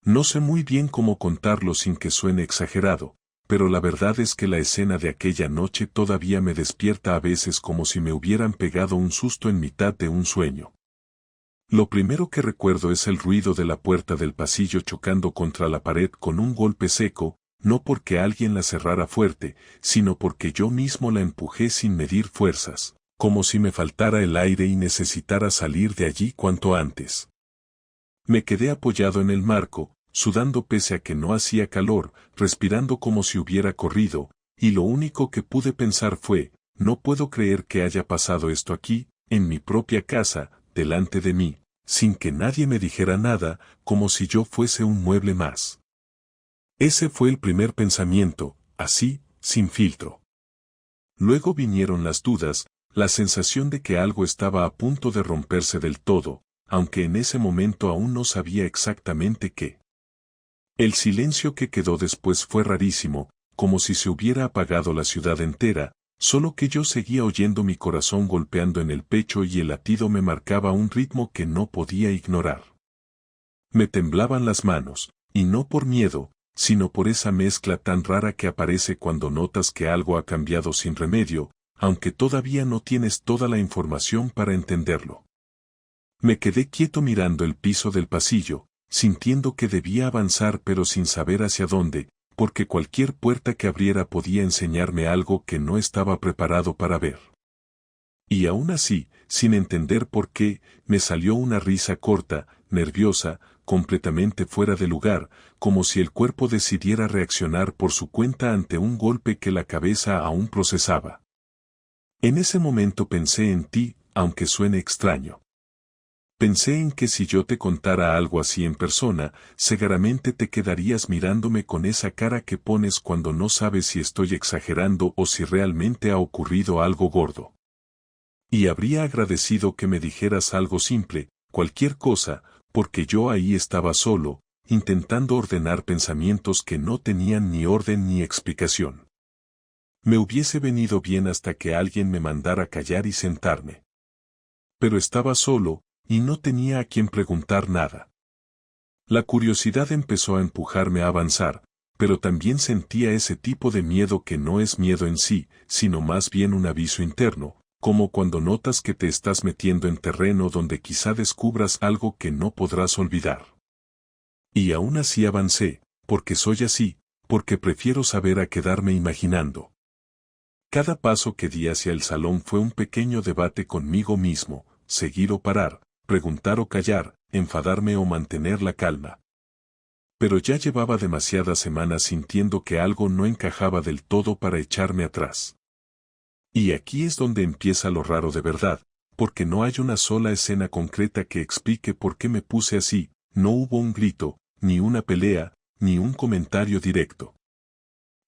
No sé muy bien cómo contarlo sin que suene exagerado, pero la verdad es que la escena de aquella noche todavía me despierta a veces como si me hubieran pegado un susto en mitad de un sueño. Lo primero que recuerdo es el ruido de la puerta del pasillo chocando contra la pared con un golpe seco, no porque alguien la cerrara fuerte, sino porque yo mismo la empujé sin medir fuerzas, como si me faltara el aire y necesitara salir de allí cuanto antes. Me quedé apoyado en el marco, sudando pese a que no hacía calor, respirando como si hubiera corrido, y lo único que pude pensar fue, no puedo creer que haya pasado esto aquí, en mi propia casa, delante de mí, sin que nadie me dijera nada, como si yo fuese un mueble más. Ese fue el primer pensamiento, así, sin filtro. Luego vinieron las dudas, la sensación de que algo estaba a punto de romperse del todo, aunque en ese momento aún no sabía exactamente qué. El silencio que quedó después fue rarísimo, como si se hubiera apagado la ciudad entera, solo que yo seguía oyendo mi corazón golpeando en el pecho y el latido me marcaba un ritmo que no podía ignorar. Me temblaban las manos, y no por miedo, sino por esa mezcla tan rara que aparece cuando notas que algo ha cambiado sin remedio, aunque todavía no tienes toda la información para entenderlo. Me quedé quieto mirando el piso del pasillo, sintiendo que debía avanzar pero sin saber hacia dónde, porque cualquier puerta que abriera podía enseñarme algo que no estaba preparado para ver. Y aún así, sin entender por qué, me salió una risa corta, nerviosa, completamente fuera de lugar, como si el cuerpo decidiera reaccionar por su cuenta ante un golpe que la cabeza aún procesaba. En ese momento pensé en ti, aunque suene extraño. Pensé en que si yo te contara algo así en persona, seguramente te quedarías mirándome con esa cara que pones cuando no sabes si estoy exagerando o si realmente ha ocurrido algo gordo. Y habría agradecido que me dijeras algo simple, cualquier cosa, porque yo ahí estaba solo, intentando ordenar pensamientos que no tenían ni orden ni explicación. Me hubiese venido bien hasta que alguien me mandara callar y sentarme. Pero estaba solo, y no tenía a quien preguntar nada. La curiosidad empezó a empujarme a avanzar, pero también sentía ese tipo de miedo que no es miedo en sí, sino más bien un aviso interno, como cuando notas que te estás metiendo en terreno donde quizá descubras algo que no podrás olvidar. Y aún así avancé, porque soy así, porque prefiero saber a quedarme imaginando. Cada paso que di hacia el salón fue un pequeño debate conmigo mismo, seguir o parar, preguntar o callar, enfadarme o mantener la calma. Pero ya llevaba demasiadas semanas sintiendo que algo no encajaba del todo para echarme atrás. Y aquí es donde empieza lo raro de verdad, porque no hay una sola escena concreta que explique por qué me puse así, no hubo un grito, ni una pelea, ni un comentario directo.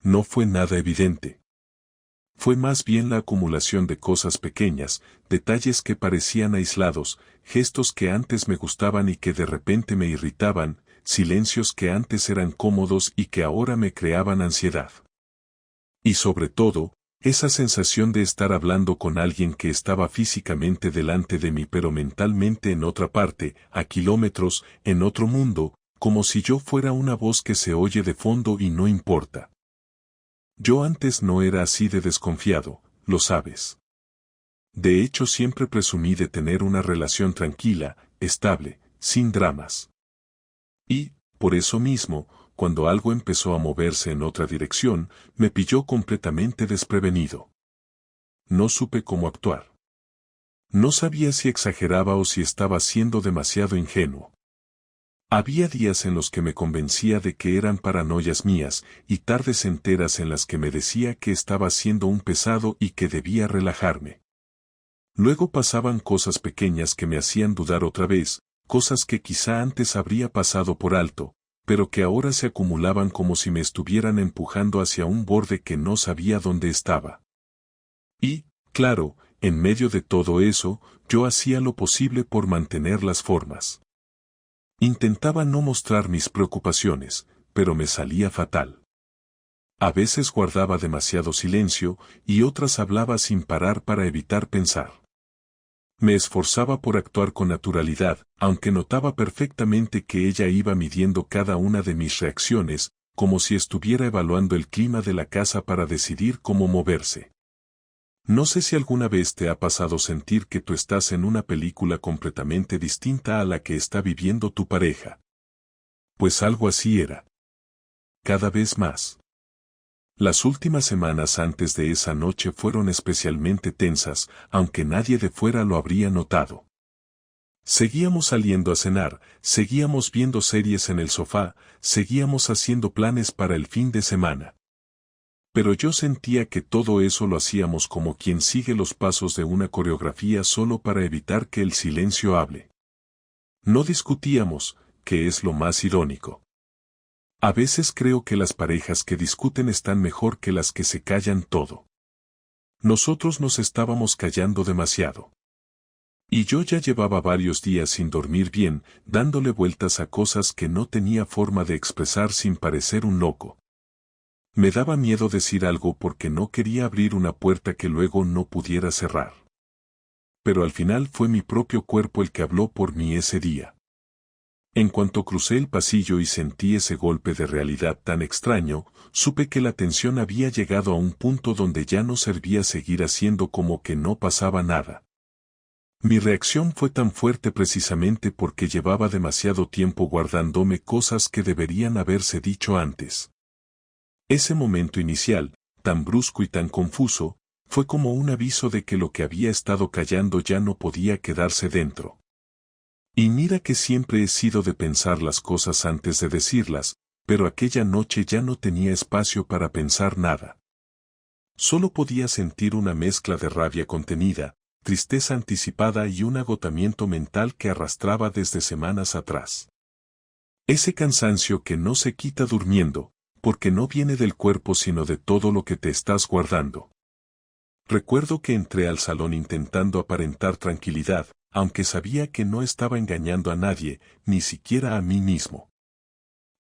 No fue nada evidente. Fue más bien la acumulación de cosas pequeñas, detalles que parecían aislados, gestos que antes me gustaban y que de repente me irritaban, silencios que antes eran cómodos y que ahora me creaban ansiedad. Y sobre todo, esa sensación de estar hablando con alguien que estaba físicamente delante de mí pero mentalmente en otra parte, a kilómetros, en otro mundo, como si yo fuera una voz que se oye de fondo y no importa. Yo antes no era así de desconfiado, lo sabes. De hecho siempre presumí de tener una relación tranquila, estable, sin dramas. Y, por eso mismo, cuando algo empezó a moverse en otra dirección, me pilló completamente desprevenido. No supe cómo actuar. No sabía si exageraba o si estaba siendo demasiado ingenuo. Había días en los que me convencía de que eran paranoias mías, y tardes enteras en las que me decía que estaba siendo un pesado y que debía relajarme. Luego pasaban cosas pequeñas que me hacían dudar otra vez, cosas que quizá antes habría pasado por alto, pero que ahora se acumulaban como si me estuvieran empujando hacia un borde que no sabía dónde estaba. Y, claro, en medio de todo eso, yo hacía lo posible por mantener las formas. Intentaba no mostrar mis preocupaciones, pero me salía fatal. A veces guardaba demasiado silencio y otras hablaba sin parar para evitar pensar. Me esforzaba por actuar con naturalidad, aunque notaba perfectamente que ella iba midiendo cada una de mis reacciones, como si estuviera evaluando el clima de la casa para decidir cómo moverse. No sé si alguna vez te ha pasado sentir que tú estás en una película completamente distinta a la que está viviendo tu pareja. Pues algo así era. Cada vez más. Las últimas semanas antes de esa noche fueron especialmente tensas, aunque nadie de fuera lo habría notado. Seguíamos saliendo a cenar, seguíamos viendo series en el sofá, seguíamos haciendo planes para el fin de semana. Pero yo sentía que todo eso lo hacíamos como quien sigue los pasos de una coreografía solo para evitar que el silencio hable. No discutíamos, que es lo más irónico. A veces creo que las parejas que discuten están mejor que las que se callan todo. Nosotros nos estábamos callando demasiado. Y yo ya llevaba varios días sin dormir bien, dándole vueltas a cosas que no tenía forma de expresar sin parecer un loco. Me daba miedo decir algo porque no quería abrir una puerta que luego no pudiera cerrar. Pero al final fue mi propio cuerpo el que habló por mí ese día. En cuanto crucé el pasillo y sentí ese golpe de realidad tan extraño, supe que la tensión había llegado a un punto donde ya no servía seguir haciendo como que no pasaba nada. Mi reacción fue tan fuerte precisamente porque llevaba demasiado tiempo guardándome cosas que deberían haberse dicho antes. Ese momento inicial, tan brusco y tan confuso, fue como un aviso de que lo que había estado callando ya no podía quedarse dentro. Y mira que siempre he sido de pensar las cosas antes de decirlas, pero aquella noche ya no tenía espacio para pensar nada. Solo podía sentir una mezcla de rabia contenida, tristeza anticipada y un agotamiento mental que arrastraba desde semanas atrás. Ese cansancio que no se quita durmiendo, porque no viene del cuerpo sino de todo lo que te estás guardando. Recuerdo que entré al salón intentando aparentar tranquilidad, aunque sabía que no estaba engañando a nadie, ni siquiera a mí mismo.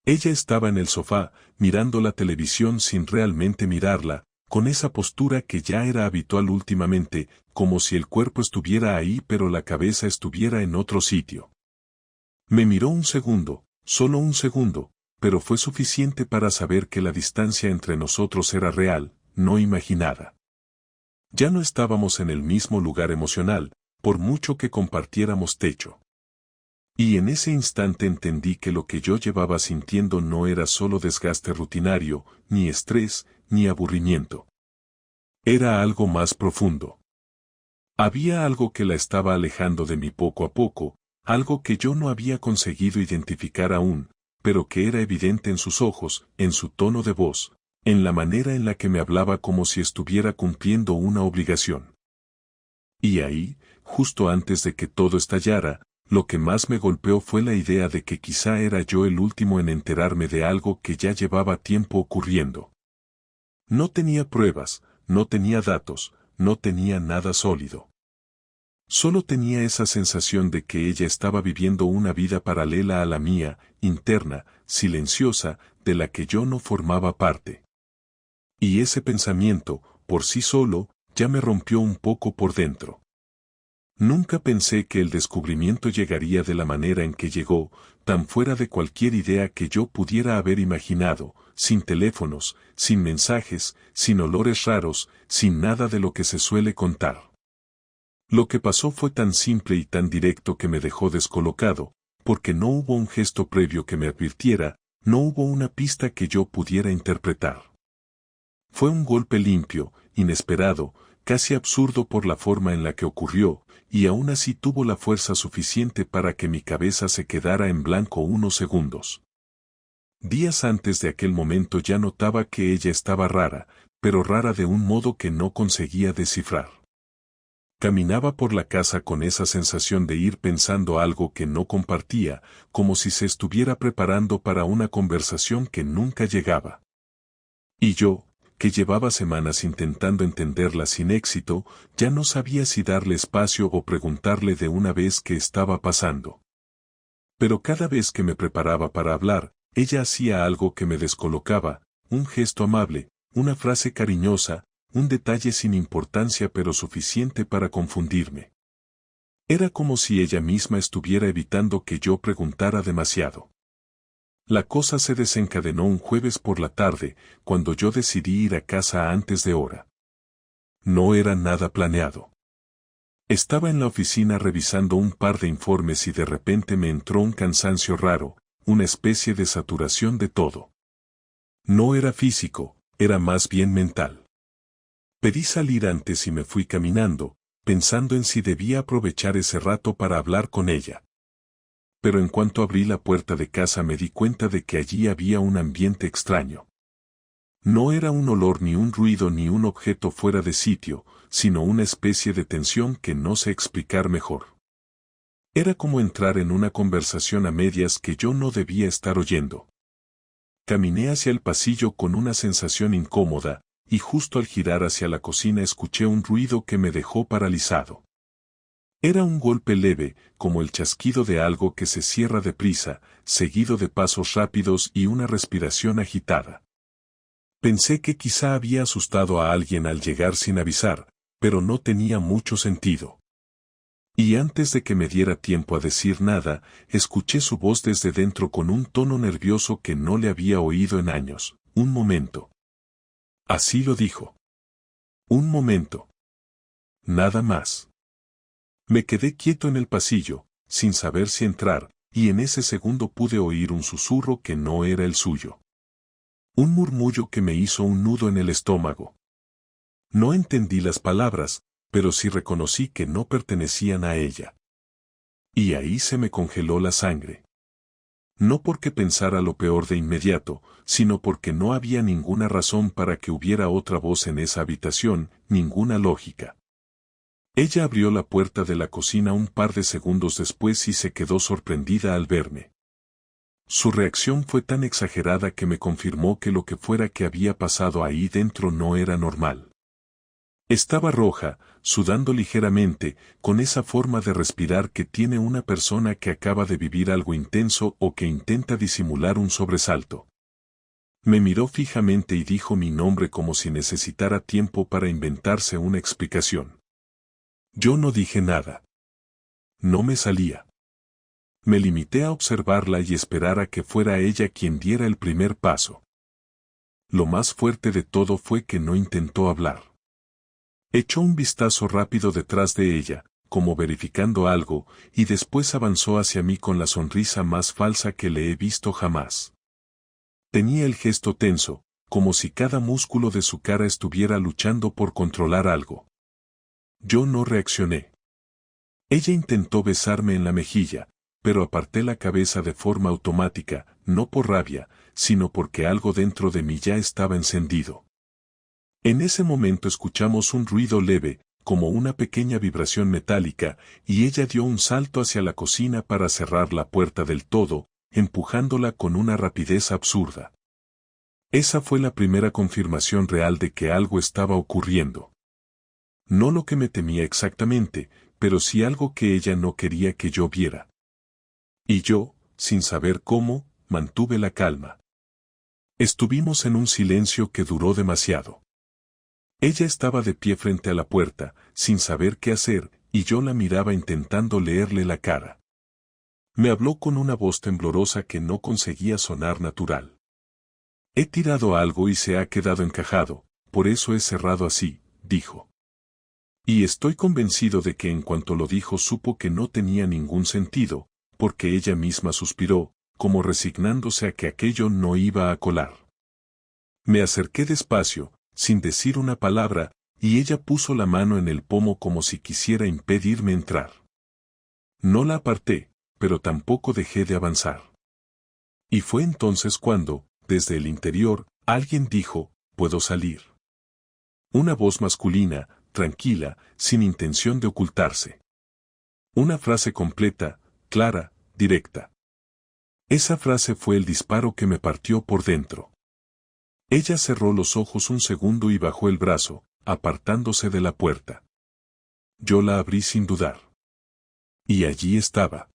Ella estaba en el sofá, mirando la televisión sin realmente mirarla, con esa postura que ya era habitual últimamente, como si el cuerpo estuviera ahí pero la cabeza estuviera en otro sitio. Me miró un segundo, solo un segundo, pero fue suficiente para saber que la distancia entre nosotros era real, no imaginada. Ya no estábamos en el mismo lugar emocional, por mucho que compartiéramos techo. Y en ese instante entendí que lo que yo llevaba sintiendo no era solo desgaste rutinario, ni estrés, ni aburrimiento. Era algo más profundo. Había algo que la estaba alejando de mí poco a poco, algo que yo no había conseguido identificar aún, pero que era evidente en sus ojos, en su tono de voz, en la manera en la que me hablaba como si estuviera cumpliendo una obligación. Y ahí, justo antes de que todo estallara, lo que más me golpeó fue la idea de que quizá era yo el último en enterarme de algo que ya llevaba tiempo ocurriendo. No tenía pruebas, no tenía datos, no tenía nada sólido. Solo tenía esa sensación de que ella estaba viviendo una vida paralela a la mía, interna, silenciosa, de la que yo no formaba parte. Y ese pensamiento, por sí solo, ya me rompió un poco por dentro. Nunca pensé que el descubrimiento llegaría de la manera en que llegó, tan fuera de cualquier idea que yo pudiera haber imaginado, sin teléfonos, sin mensajes, sin olores raros, sin nada de lo que se suele contar. Lo que pasó fue tan simple y tan directo que me dejó descolocado, porque no hubo un gesto previo que me advirtiera, no hubo una pista que yo pudiera interpretar. Fue un golpe limpio, inesperado, casi absurdo por la forma en la que ocurrió, y aún así tuvo la fuerza suficiente para que mi cabeza se quedara en blanco unos segundos. Días antes de aquel momento ya notaba que ella estaba rara, pero rara de un modo que no conseguía descifrar. Caminaba por la casa con esa sensación de ir pensando algo que no compartía, como si se estuviera preparando para una conversación que nunca llegaba. Y yo, que llevaba semanas intentando entenderla sin éxito, ya no sabía si darle espacio o preguntarle de una vez qué estaba pasando. Pero cada vez que me preparaba para hablar, ella hacía algo que me descolocaba, un gesto amable, una frase cariñosa, un detalle sin importancia pero suficiente para confundirme. Era como si ella misma estuviera evitando que yo preguntara demasiado. La cosa se desencadenó un jueves por la tarde, cuando yo decidí ir a casa antes de hora. No era nada planeado. Estaba en la oficina revisando un par de informes y de repente me entró un cansancio raro, una especie de saturación de todo. No era físico, era más bien mental. Pedí salir antes y me fui caminando, pensando en si debía aprovechar ese rato para hablar con ella. Pero en cuanto abrí la puerta de casa me di cuenta de que allí había un ambiente extraño. No era un olor ni un ruido ni un objeto fuera de sitio, sino una especie de tensión que no sé explicar mejor. Era como entrar en una conversación a medias que yo no debía estar oyendo. Caminé hacia el pasillo con una sensación incómoda, y justo al girar hacia la cocina escuché un ruido que me dejó paralizado. Era un golpe leve, como el chasquido de algo que se cierra deprisa, seguido de pasos rápidos y una respiración agitada. Pensé que quizá había asustado a alguien al llegar sin avisar, pero no tenía mucho sentido. Y antes de que me diera tiempo a decir nada, escuché su voz desde dentro con un tono nervioso que no le había oído en años. Un momento. Así lo dijo. Un momento. Nada más. Me quedé quieto en el pasillo, sin saber si entrar, y en ese segundo pude oír un susurro que no era el suyo. Un murmullo que me hizo un nudo en el estómago. No entendí las palabras, pero sí reconocí que no pertenecían a ella. Y ahí se me congeló la sangre. No porque pensara lo peor de inmediato, sino porque no había ninguna razón para que hubiera otra voz en esa habitación, ninguna lógica. Ella abrió la puerta de la cocina un par de segundos después y se quedó sorprendida al verme. Su reacción fue tan exagerada que me confirmó que lo que fuera que había pasado ahí dentro no era normal. Estaba roja, sudando ligeramente, con esa forma de respirar que tiene una persona que acaba de vivir algo intenso o que intenta disimular un sobresalto. Me miró fijamente y dijo mi nombre como si necesitara tiempo para inventarse una explicación. Yo no dije nada. No me salía. Me limité a observarla y esperar a que fuera ella quien diera el primer paso. Lo más fuerte de todo fue que no intentó hablar. Echó un vistazo rápido detrás de ella, como verificando algo, y después avanzó hacia mí con la sonrisa más falsa que le he visto jamás. Tenía el gesto tenso, como si cada músculo de su cara estuviera luchando por controlar algo. Yo no reaccioné. Ella intentó besarme en la mejilla, pero aparté la cabeza de forma automática, no por rabia, sino porque algo dentro de mí ya estaba encendido. En ese momento escuchamos un ruido leve, como una pequeña vibración metálica, y ella dio un salto hacia la cocina para cerrar la puerta del todo, empujándola con una rapidez absurda. Esa fue la primera confirmación real de que algo estaba ocurriendo. No lo que me temía exactamente, pero sí algo que ella no quería que yo viera. Y yo, sin saber cómo, mantuve la calma. Estuvimos en un silencio que duró demasiado. Ella estaba de pie frente a la puerta, sin saber qué hacer, y yo la miraba intentando leerle la cara. Me habló con una voz temblorosa que no conseguía sonar natural. He tirado algo y se ha quedado encajado, por eso he cerrado así, dijo. Y estoy convencido de que en cuanto lo dijo supo que no tenía ningún sentido, porque ella misma suspiró, como resignándose a que aquello no iba a colar. Me acerqué despacio, sin decir una palabra, y ella puso la mano en el pomo como si quisiera impedirme entrar. No la aparté, pero tampoco dejé de avanzar. Y fue entonces cuando, desde el interior, alguien dijo, «¿Puedo salir?». Una voz masculina, tranquila, sin intención de ocultarse. Una frase completa, clara, directa. Esa frase fue el disparo que me partió por dentro. Ella cerró los ojos un segundo y bajó el brazo, apartándose de la puerta. Yo la abrí sin dudar. Y allí estaba.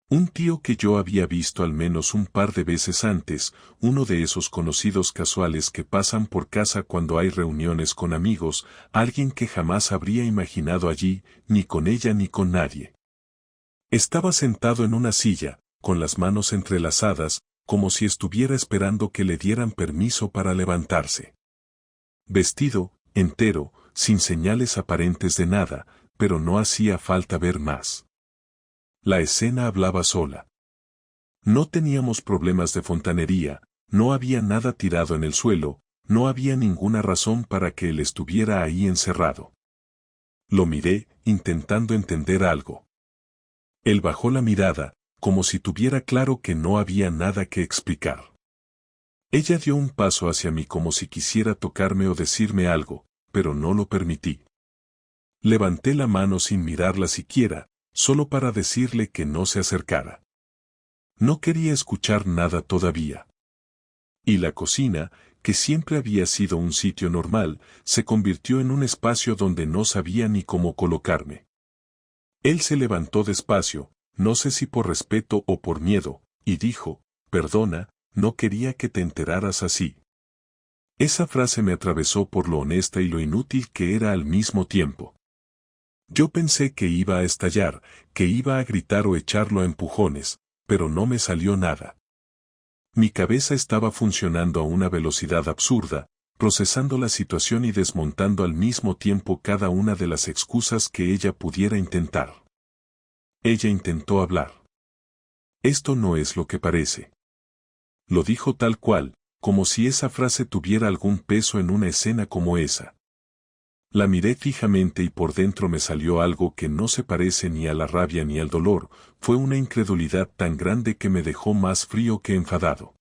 Un tío que yo había visto al menos un par de veces antes, uno de esos conocidos casuales que pasan por casa cuando hay reuniones con amigos, alguien que jamás habría imaginado allí, ni con ella ni con nadie. Estaba sentado en una silla, con las manos entrelazadas, como si estuviera esperando que le dieran permiso para levantarse. Vestido, entero, sin señales aparentes de nada, pero no hacía falta ver más. La escena hablaba sola. No teníamos problemas de fontanería, no había nada tirado en el suelo, no había ninguna razón para que él estuviera ahí encerrado. Lo miré, intentando entender algo. Él bajó la mirada, como si tuviera claro que no había nada que explicar. Ella dio un paso hacia mí como si quisiera tocarme o decirme algo, pero no lo permití. Levanté la mano sin mirarla siquiera, solo para decirle que no se acercara. No quería escuchar nada todavía. Y la cocina, que siempre había sido un sitio normal, se convirtió en un espacio donde no sabía ni cómo colocarme. Él se levantó despacio, no sé si por respeto o por miedo, y dijo, «Perdona, no quería que te enteraras así». Esa frase me atravesó por lo honesta y lo inútil que era al mismo tiempo. Yo pensé que iba a estallar, que iba a gritar o echarlo a empujones, pero no me salió nada. Mi cabeza estaba funcionando a una velocidad absurda, procesando la situación y desmontando al mismo tiempo cada una de las excusas que ella pudiera intentar. Ella intentó hablar. «Esto no es lo que parece». Lo dijo tal cual, como si esa frase tuviera algún peso en una escena como esa. La miré fijamente y por dentro me salió algo que no se parece ni a la rabia ni al dolor, fue una incredulidad tan grande que me dejó más frío que enfadado.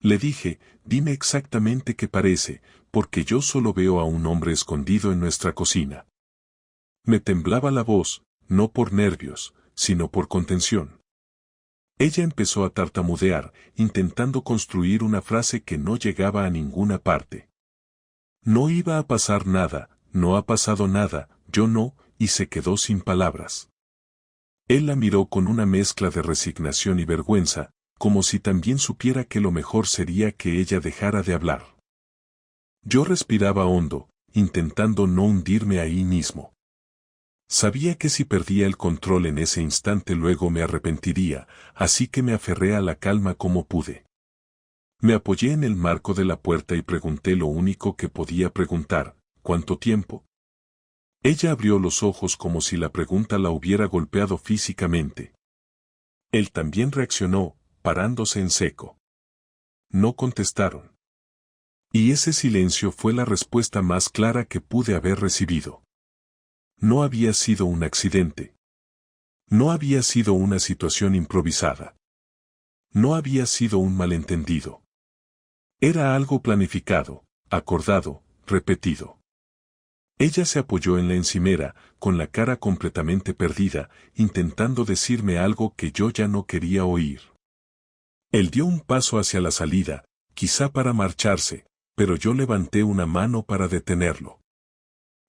Le dije, «Dime exactamente qué parece, porque yo solo veo a un hombre escondido en nuestra cocina». Me temblaba la voz, no por nervios, sino por contención. Ella empezó a tartamudear, intentando construir una frase que no llegaba a ninguna parte. No iba a pasar nada, no ha pasado nada, yo no, y se quedó sin palabras. Él la miró con una mezcla de resignación y vergüenza, como si también supiera que lo mejor sería que ella dejara de hablar. Yo respiraba hondo, intentando no hundirme ahí mismo. Sabía que si perdía el control en ese instante luego me arrepentiría, así que me aferré a la calma como pude. Me apoyé en el marco de la puerta y pregunté lo único que podía preguntar, ¿cuánto tiempo? Ella abrió los ojos como si la pregunta la hubiera golpeado físicamente. Él también reaccionó, parándose en seco. No contestaron. Y ese silencio fue la respuesta más clara que pude haber recibido. No había sido un accidente. No había sido una situación improvisada. No había sido un malentendido. Era algo planificado, acordado, repetido. Ella se apoyó en la encimera, con la cara completamente perdida, intentando decirme algo que yo ya no quería oír. Él dio un paso hacia la salida, quizá para marcharse, pero yo levanté una mano para detenerlo.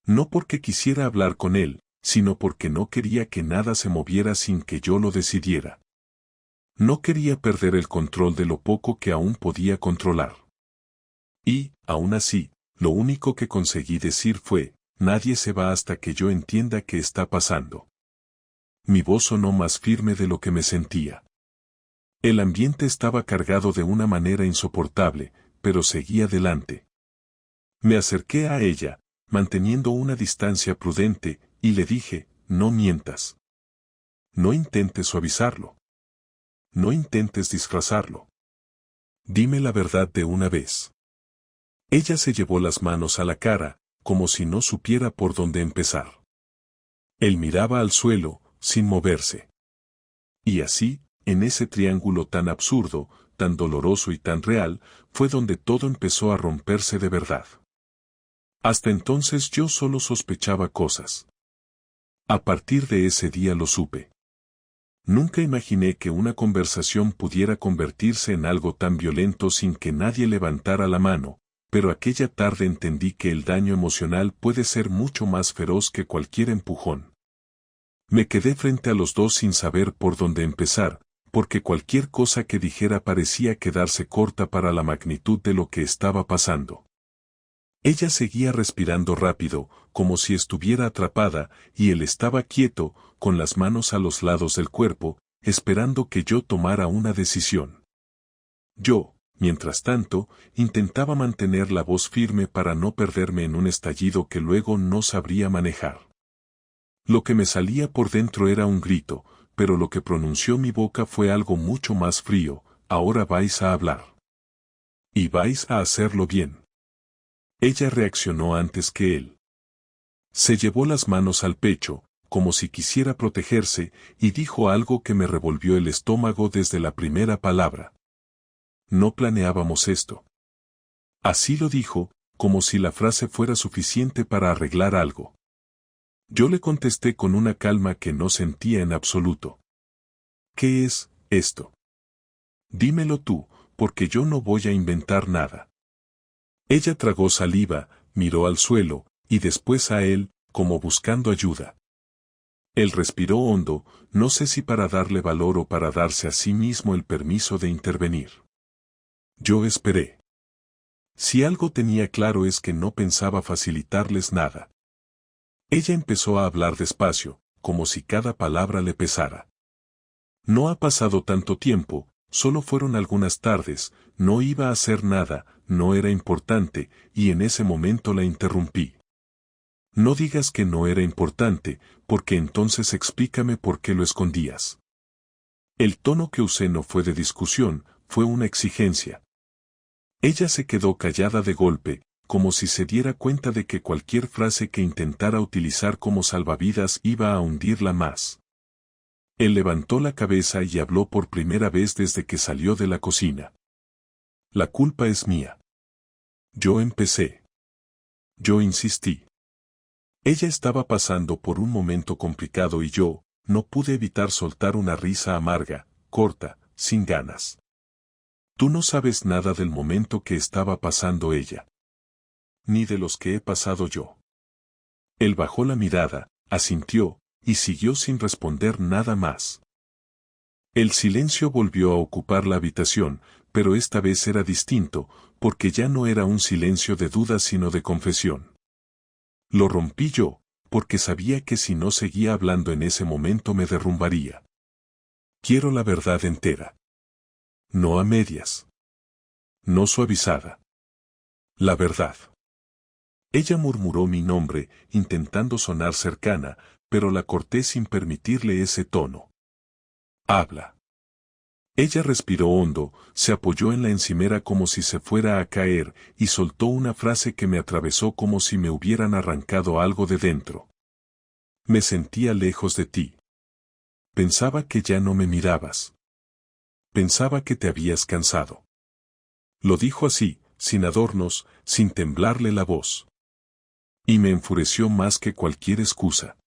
No porque quisiera hablar con él, sino porque no quería que nada se moviera sin que yo lo decidiera. No quería perder el control de lo poco que aún podía controlar. Y, aún así, lo único que conseguí decir fue, «Nadie se va hasta que yo entienda qué está pasando». Mi voz sonó más firme de lo que me sentía. El ambiente estaba cargado de una manera insoportable, pero seguí adelante. Me acerqué a ella, manteniendo una distancia prudente, y le dije, «No mientas. No intentes suavizarlo. No intentes disfrazarlo. Dime la verdad de una vez». Ella se llevó las manos a la cara, como si no supiera por dónde empezar. Él miraba al suelo, sin moverse. Y así, en ese triángulo tan absurdo, tan doloroso y tan real, fue donde todo empezó a romperse de verdad. Hasta entonces yo solo sospechaba cosas. A partir de ese día lo supe. Nunca imaginé que una conversación pudiera convertirse en algo tan violento sin que nadie levantara la mano, pero aquella tarde entendí que el daño emocional puede ser mucho más feroz que cualquier empujón. Me quedé frente a los dos sin saber por dónde empezar, porque cualquier cosa que dijera parecía quedarse corta para la magnitud de lo que estaba pasando. Ella seguía respirando rápido, como si estuviera atrapada, y él estaba quieto, con las manos a los lados del cuerpo, esperando que yo tomara una decisión. Yo, mientras tanto, intentaba mantener la voz firme para no perderme en un estallido que luego no sabría manejar. Lo que me salía por dentro era un grito, pero lo que pronunció mi boca fue algo mucho más frío: ahora vais a hablar. Y vais a hacerlo bien. Ella reaccionó antes que él. Se llevó las manos al pecho, como si quisiera protegerse, y dijo algo que me revolvió el estómago desde la primera palabra. No planeábamos esto. Así lo dijo, como si la frase fuera suficiente para arreglar algo. Yo le contesté con una calma que no sentía en absoluto. ¿Qué es esto? Dímelo tú, porque yo no voy a inventar nada. Ella tragó saliva, miró al suelo, y después a él, como buscando ayuda. Él respiró hondo, no sé si para darle valor o para darse a sí mismo el permiso de intervenir. Yo esperé. Si algo tenía claro es que no pensaba facilitarles nada. Ella empezó a hablar despacio, como si cada palabra le pesara. No ha pasado tanto tiempo, solo fueron algunas tardes, no iba a hacer nada, no era importante, y en ese momento la interrumpí. No digas que no era importante, porque entonces explícame por qué lo escondías. El tono que usé no fue de discusión, fue una exigencia. Ella se quedó callada de golpe, como si se diera cuenta de que cualquier frase que intentara utilizar como salvavidas iba a hundirla más. Él levantó la cabeza y habló por primera vez desde que salió de la cocina. La culpa es mía. Yo empecé. Yo insistí. Ella estaba pasando por un momento complicado y yo, no pude evitar soltar una risa amarga, corta, sin ganas. Tú no sabes nada del momento que estaba pasando ella. Ni de los que he pasado yo. Él bajó la mirada, asintió, y siguió sin responder nada más. El silencio volvió a ocupar la habitación, pero esta vez era distinto, porque ya no era un silencio de duda sino de confesión. Lo rompí yo, porque sabía que si no seguía hablando en ese momento me derrumbaría. Quiero la verdad entera. No a medias. No suavizada. La verdad. Ella murmuró mi nombre, intentando sonar cercana, pero la corté sin permitirle ese tono. Habla. Ella respiró hondo, se apoyó en la encimera como si se fuera a caer, y soltó una frase que me atravesó como si me hubieran arrancado algo de dentro. Me sentía lejos de ti. Pensaba que ya no me mirabas. Pensaba que te habías cansado. Lo dijo así, sin adornos, sin temblarle la voz. Y me enfureció más que cualquier excusa.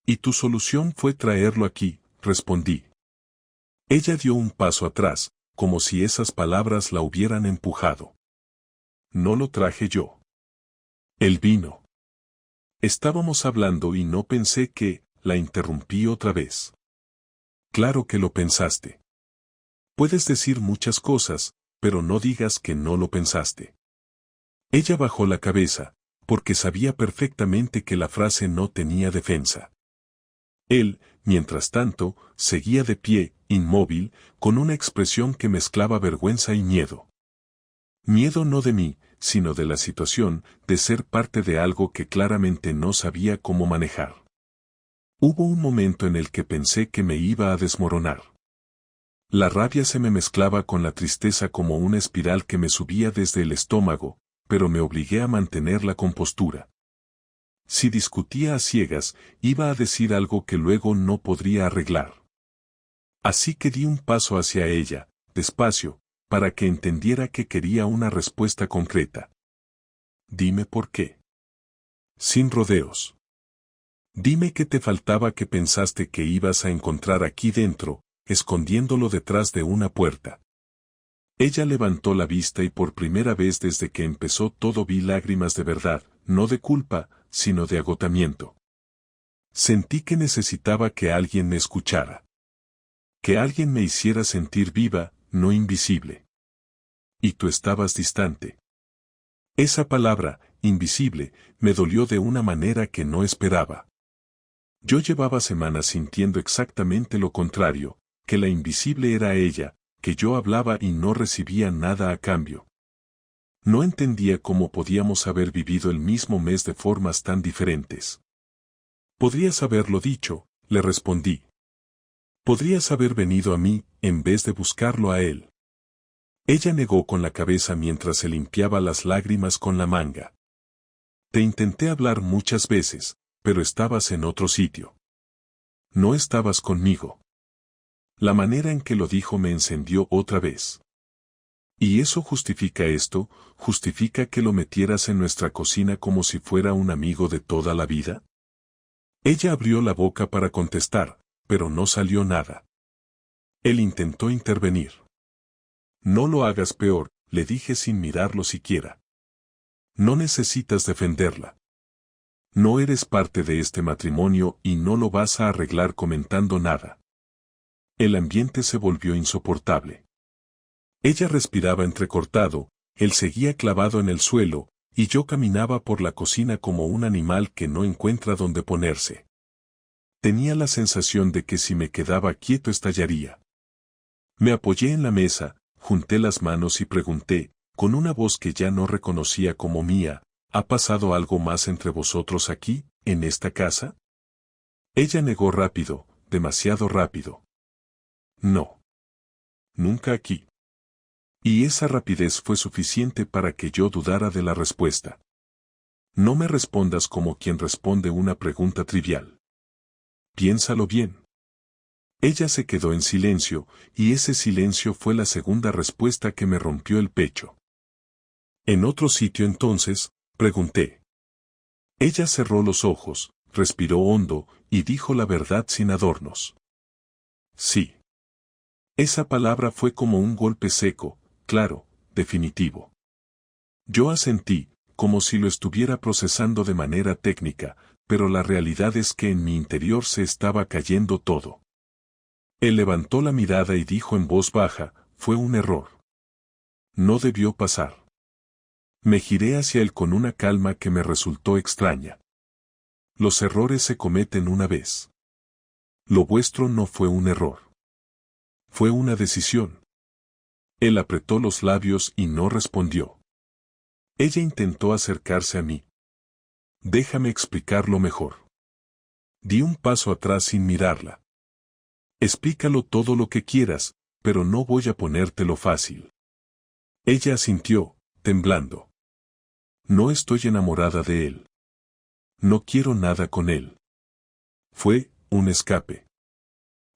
Y tu solución fue traerlo aquí, respondí. Ella dio un paso atrás, como si esas palabras la hubieran empujado. No lo traje yo. Él vino. Estábamos hablando y no pensé que, la interrumpí otra vez. Claro que lo pensaste. Puedes decir muchas cosas, pero no digas que no lo pensaste. Ella bajó la cabeza, porque sabía perfectamente que la frase no tenía defensa. Él, mientras tanto, seguía de pie, inmóvil, con una expresión que mezclaba vergüenza y miedo. Miedo no de mí, sino de la situación, de ser parte de algo que claramente no sabía cómo manejar. Hubo un momento en el que pensé que me iba a desmoronar. La rabia se me mezclaba con la tristeza como una espiral que me subía desde el estómago, pero me obligué a mantener la compostura. Si discutía a ciegas, iba a decir algo que luego no podría arreglar. Así que di un paso hacia ella, despacio, para que entendiera que quería una respuesta concreta. Dime por qué. Sin rodeos. Dime qué te faltaba que pensaste que ibas a encontrar aquí dentro, escondiéndolo detrás de una puerta. Ella levantó la vista y por primera vez desde que empezó todo vi lágrimas de verdad, no de culpa, sino de agotamiento. Sentí que necesitaba que alguien me escuchara. Que alguien me hiciera sentir viva, no invisible. Y tú estabas distante. Esa palabra, invisible, me dolió de una manera que no esperaba. Yo llevaba semanas sintiendo exactamente lo contrario, que la invisible era ella, que yo hablaba y no recibía nada a cambio. No entendía cómo podíamos haber vivido el mismo mes de formas tan diferentes. Podrías haberlo dicho, le respondí. Podrías haber venido a mí, en vez de buscarlo a él. Ella negó con la cabeza mientras se limpiaba las lágrimas con la manga. Te intenté hablar muchas veces, pero estabas en otro sitio. No estabas conmigo. La manera en que lo dijo me encendió otra vez. ¿Y eso justifica esto? ¿Justifica que lo metieras en nuestra cocina como si fuera un amigo de toda la vida? Ella abrió la boca para contestar, pero no salió nada. Él intentó intervenir. No lo hagas peor, le dije sin mirarlo siquiera. No necesitas defenderla. No eres parte de este matrimonio y no lo vas a arreglar comentando nada. El ambiente se volvió insoportable. Ella respiraba entrecortado, él seguía clavado en el suelo, y yo caminaba por la cocina como un animal que no encuentra dónde ponerse. Tenía la sensación de que si me quedaba quieto estallaría. Me apoyé en la mesa, junté las manos y pregunté, con una voz que ya no reconocía como mía, ¿ha pasado algo más entre vosotros aquí, en esta casa? Ella negó rápido, demasiado rápido. No. Nunca aquí. Y esa rapidez fue suficiente para que yo dudara de la respuesta. No me respondas como quien responde una pregunta trivial. Piénsalo bien. Ella se quedó en silencio, y ese silencio fue la segunda respuesta que me rompió el pecho. ¿En otro sitio entonces? Pregunté. Ella cerró los ojos, respiró hondo, y dijo la verdad sin adornos. Sí. Esa palabra fue como un golpe seco, claro, definitivo. Yo asentí, como si lo estuviera procesando de manera técnica, pero la realidad es que en mi interior se estaba cayendo todo. Él levantó la mirada y dijo en voz baja, fue un error. No debió pasar. Me giré hacia él con una calma que me resultó extraña. Los errores se cometen una vez. Lo vuestro no fue un error. Fue una decisión. Él apretó los labios y no respondió. Ella intentó acercarse a mí. Déjame explicarlo mejor. Di un paso atrás sin mirarla. Explícalo todo lo que quieras, pero no voy a ponértelo fácil. Ella asintió, temblando. No estoy enamorada de él. No quiero nada con él. Fue un escape.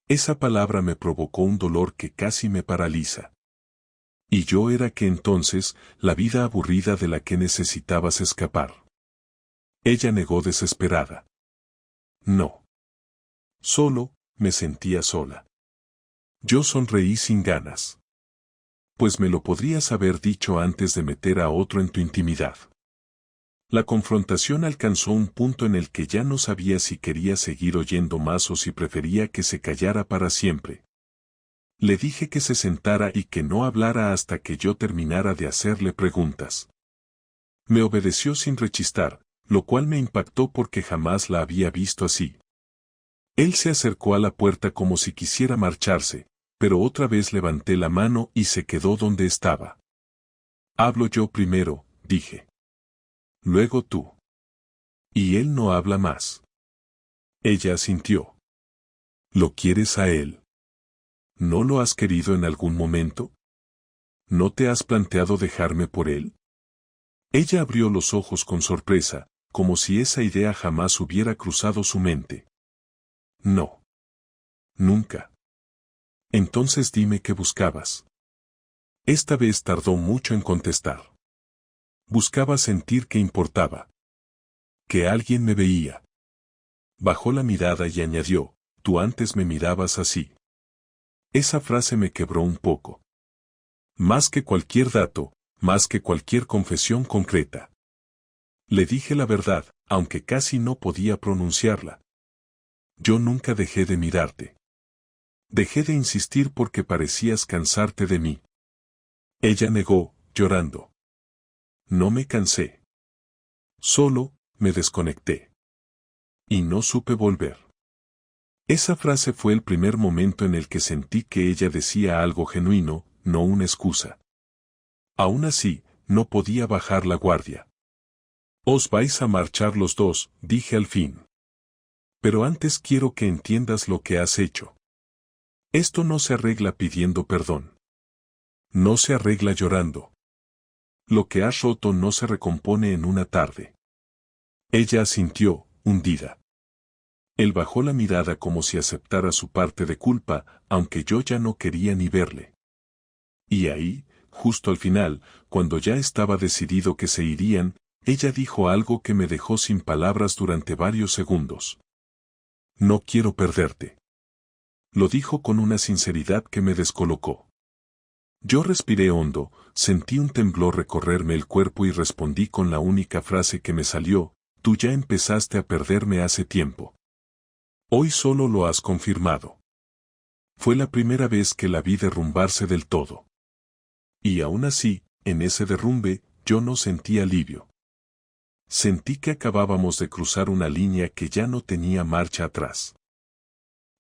Esa palabra me provocó un dolor que casi me paraliza. Y yo era que entonces, la vida aburrida de la que necesitabas escapar. Ella negó desesperada. No. Solo, me sentía sola. Yo sonreí sin ganas. Pues me lo podrías haber dicho antes de meter a otro en tu intimidad. La confrontación alcanzó un punto en el que ya no sabía si quería seguir oyendo más o si prefería que se callara para siempre. Le dije que se sentara y que no hablara hasta que yo terminara de hacerle preguntas. Me obedeció sin rechistar, lo cual me impactó porque jamás la había visto así. Él se acercó a la puerta como si quisiera marcharse, pero otra vez levanté la mano y se quedó donde estaba. Hablo yo primero, dije. Luego tú. Y él no habla más. Ella asintió. ¿Lo quieres a él? ¿No lo has querido en algún momento? ¿No te has planteado dejarme por él? Ella abrió los ojos con sorpresa, como si esa idea jamás hubiera cruzado su mente. No. Nunca. Entonces dime qué buscabas. Esta vez tardó mucho en contestar. Buscaba sentir que importaba. Que alguien me veía. Bajó la mirada y añadió, tú antes me mirabas así. Esa frase me quebró un poco. Más que cualquier dato, más que cualquier confesión concreta. Le dije la verdad, aunque casi no podía pronunciarla. Yo nunca dejé de mirarte. Dejé de insistir porque parecías cansarte de mí. Ella negó, llorando. No me cansé. Solo, me desconecté. Y no supe volver. Esa frase fue el primer momento en el que sentí que ella decía algo genuino, no una excusa. Aún así, no podía bajar la guardia. Os vais a marchar los dos, dije al fin. Pero antes quiero que entiendas lo que has hecho. Esto no se arregla pidiendo perdón. No se arregla llorando. Lo que has roto no se recompone en una tarde. Ella asintió, hundida. Él bajó la mirada como si aceptara su parte de culpa, aunque yo ya no quería ni verle. Y ahí, justo al final, cuando ya estaba decidido que se irían, ella dijo algo que me dejó sin palabras durante varios segundos. No quiero perderte. Lo dijo con una sinceridad que me descolocó. Yo respiré hondo, sentí un temblor recorrerme el cuerpo y respondí con la única frase que me salió: tú ya empezaste a perderme hace tiempo. Hoy solo lo has confirmado. Fue la primera vez que la vi derrumbarse del todo. Y aún así, en ese derrumbe, yo no sentí alivio. Sentí que acabábamos de cruzar una línea que ya no tenía marcha atrás.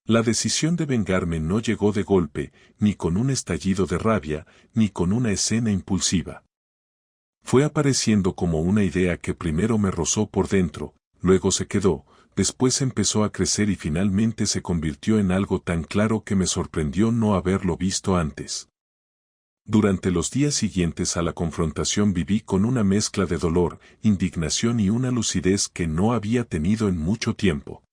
La decisión de vengarme no llegó de golpe, ni con un estallido de rabia, ni con una escena impulsiva. Fue apareciendo como una idea que primero me rozó por dentro, luego se quedó, después empezó a crecer y finalmente se convirtió en algo tan claro que me sorprendió no haberlo visto antes. Durante los días siguientes a la confrontación viví con una mezcla de dolor, indignación y una lucidez que no había tenido en mucho tiempo.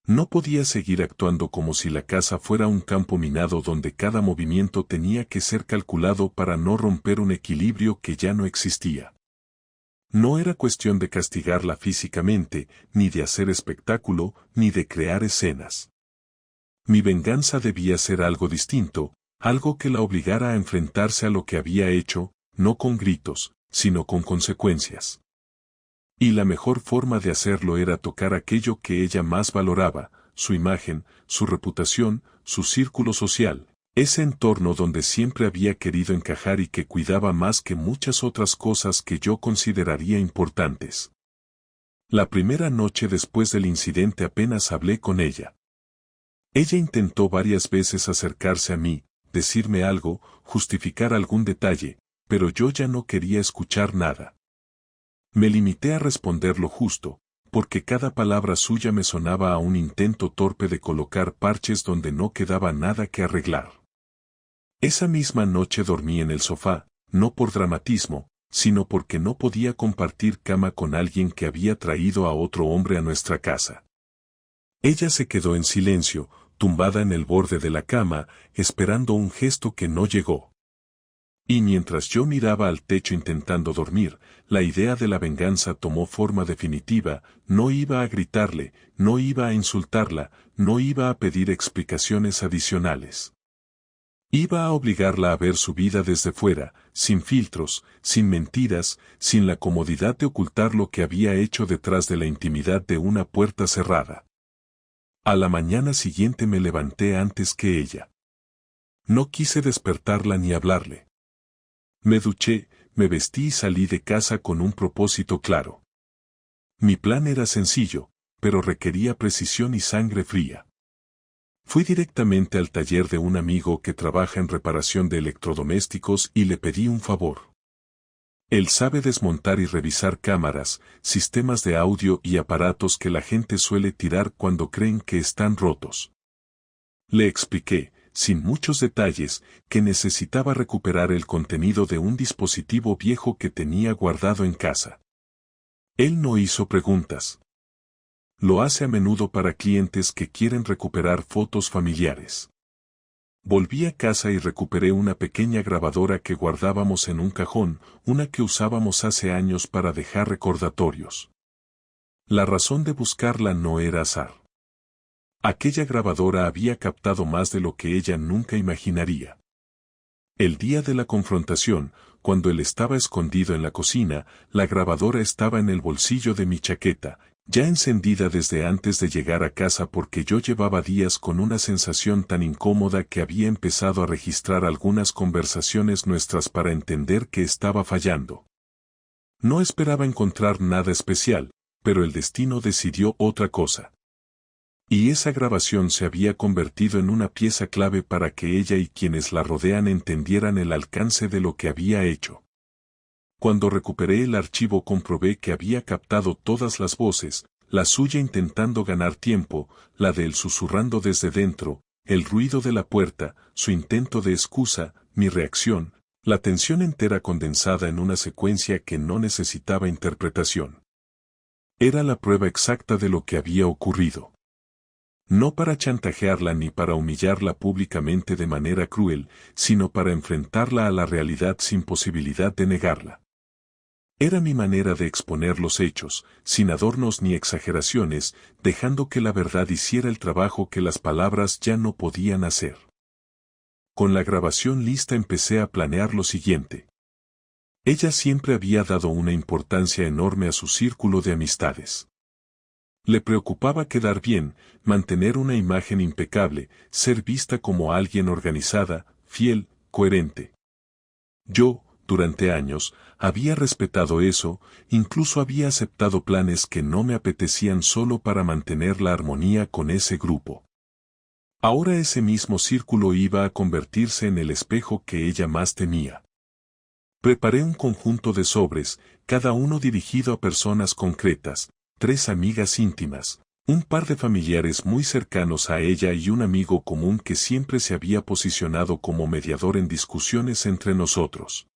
No podía seguir actuando como si la casa fuera un campo minado donde cada movimiento tenía que ser calculado para no romper un equilibrio que ya no existía. No era cuestión de castigarla físicamente, ni de hacer espectáculo, ni de crear escenas. Mi venganza debía ser algo distinto, algo que la obligara a enfrentarse a lo que había hecho, no con gritos, sino con consecuencias. Y la mejor forma de hacerlo era tocar aquello que ella más valoraba, su imagen, su reputación, su círculo social, ese entorno donde siempre había querido encajar y que cuidaba más que muchas otras cosas que yo consideraría importantes. La primera noche después del incidente apenas hablé con ella. Ella intentó varias veces acercarse a mí, decirme algo, justificar algún detalle, pero yo ya no quería escuchar nada. Me limité a responder lo justo, porque cada palabra suya me sonaba a un intento torpe de colocar parches donde no quedaba nada que arreglar. Esa misma noche dormí en el sofá, no por dramatismo, sino porque no podía compartir cama con alguien que había traído a otro hombre a nuestra casa. Ella se quedó en silencio, tumbada en el borde de la cama, esperando un gesto que no llegó. Y mientras yo miraba al techo intentando dormir, la idea de la venganza tomó forma definitiva. No iba a gritarle, no iba a insultarla, no iba a pedir explicaciones adicionales. Iba a obligarla a ver su vida desde fuera, sin filtros, sin mentiras, sin la comodidad de ocultar lo que había hecho detrás de la intimidad de una puerta cerrada. A la mañana siguiente me levanté antes que ella. No quise despertarla ni hablarle. Me duché, me vestí y salí de casa con un propósito claro. Mi plan era sencillo, pero requería precisión y sangre fría. Fui directamente al taller de un amigo que trabaja en reparación de electrodomésticos y le pedí un favor. Él sabe desmontar y revisar cámaras, sistemas de audio y aparatos que la gente suele tirar cuando creen que están rotos. Le expliqué, sin muchos detalles, que necesitaba recuperar el contenido de un dispositivo viejo que tenía guardado en casa. Él no hizo preguntas. Lo hace a menudo para clientes que quieren recuperar fotos familiares. Volví a casa y recuperé una pequeña grabadora que guardábamos en un cajón, una que usábamos hace años para dejar recordatorios. La razón de buscarla no era azar. Aquella grabadora había captado más de lo que ella nunca imaginaría. El día de la confrontación, cuando él estaba escondido en la cocina, la grabadora estaba en el bolsillo de mi chaqueta. ya encendida desde antes de llegar a casa porque yo llevaba días con una sensación tan incómoda que había empezado a registrar algunas conversaciones nuestras para entender que estaba fallando. No esperaba encontrar nada especial, pero el destino decidió otra cosa. Y esa grabación se había convertido en una pieza clave para que ella y quienes la rodean entendieran el alcance de lo que había hecho. Cuando recuperé el archivo comprobé que había captado todas las voces, la suya intentando ganar tiempo, la de él susurrando desde dentro, el ruido de la puerta, su intento de excusa, mi reacción, la tensión entera condensada en una secuencia que no necesitaba interpretación. Era la prueba exacta de lo que había ocurrido. No para chantajearla ni para humillarla públicamente de manera cruel, sino para enfrentarla a la realidad sin posibilidad de negarla. Era mi manera de exponer los hechos, sin adornos ni exageraciones, dejando que la verdad hiciera el trabajo que las palabras ya no podían hacer. Con la grabación lista empecé a planear lo siguiente. Ella siempre había dado una importancia enorme a su círculo de amistades. Le preocupaba quedar bien, mantener una imagen impecable, ser vista como alguien organizada, fiel, coherente. Yo, durante años, había respetado eso, incluso había aceptado planes que no me apetecían solo para mantener la armonía con ese grupo. Ahora ese mismo círculo iba a convertirse en el espejo que ella más temía. Preparé un conjunto de sobres, cada uno dirigido a personas concretas, 3 amigas íntimas, un par de familiares muy cercanos a ella y un amigo común que siempre se había posicionado como mediador en discusiones entre nosotros.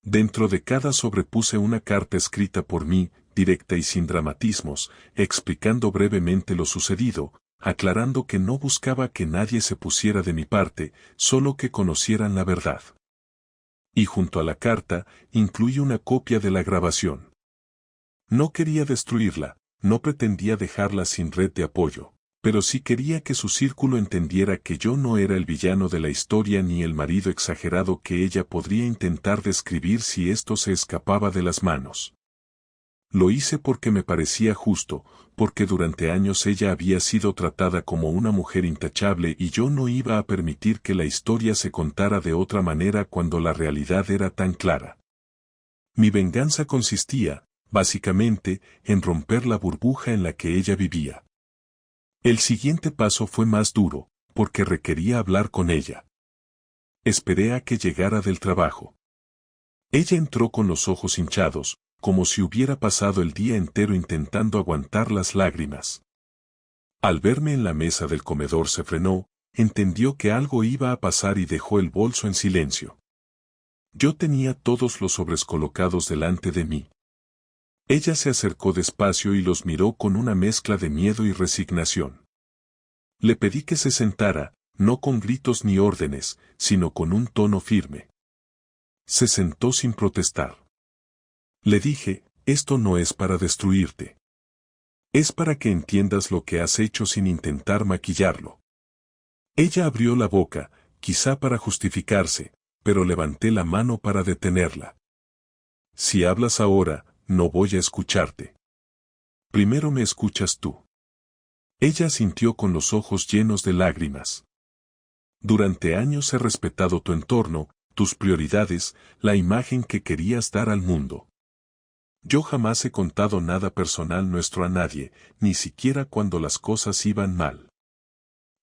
Dentro de cada sobre puse una carta escrita por mí, directa y sin dramatismos, explicando brevemente lo sucedido, aclarando que no buscaba que nadie se pusiera de mi parte, solo que conocieran la verdad. Y junto a la carta, incluí una copia de la grabación. No quería destruirla, no pretendía dejarla sin red de apoyo, pero sí quería que su círculo entendiera que yo no era el villano de la historia ni el marido exagerado que ella podría intentar describir si esto se escapaba de las manos. Lo hice porque me parecía justo, porque durante años ella había sido tratada como una mujer intachable y yo no iba a permitir que la historia se contara de otra manera cuando la realidad era tan clara. Mi venganza consistía, básicamente, en romper la burbuja en la que ella vivía. El siguiente paso fue más duro, porque requería hablar con ella. Esperé a que llegara del trabajo. Ella entró con los ojos hinchados, como si hubiera pasado el día entero intentando aguantar las lágrimas. Al verme en la mesa del comedor se frenó, entendió que algo iba a pasar y dejó el bolso en silencio. Yo tenía todos los sobres colocados delante de mí. Ella se acercó despacio y los miró con una mezcla de miedo y resignación. Le pedí que se sentara, no con gritos ni órdenes, sino con un tono firme. Se sentó sin protestar. Le dije, esto no es para destruirte. Es para que entiendas lo que has hecho sin intentar maquillarlo. Ella abrió la boca, quizá para justificarse, pero levanté la mano para detenerla. Si hablas ahora, no voy a escucharte. Primero me escuchas tú. Ella asintió con los ojos llenos de lágrimas. Durante años he respetado tu entorno, tus prioridades, la imagen que querías dar al mundo. Yo jamás he contado nada personal nuestro a nadie, ni siquiera cuando las cosas iban mal.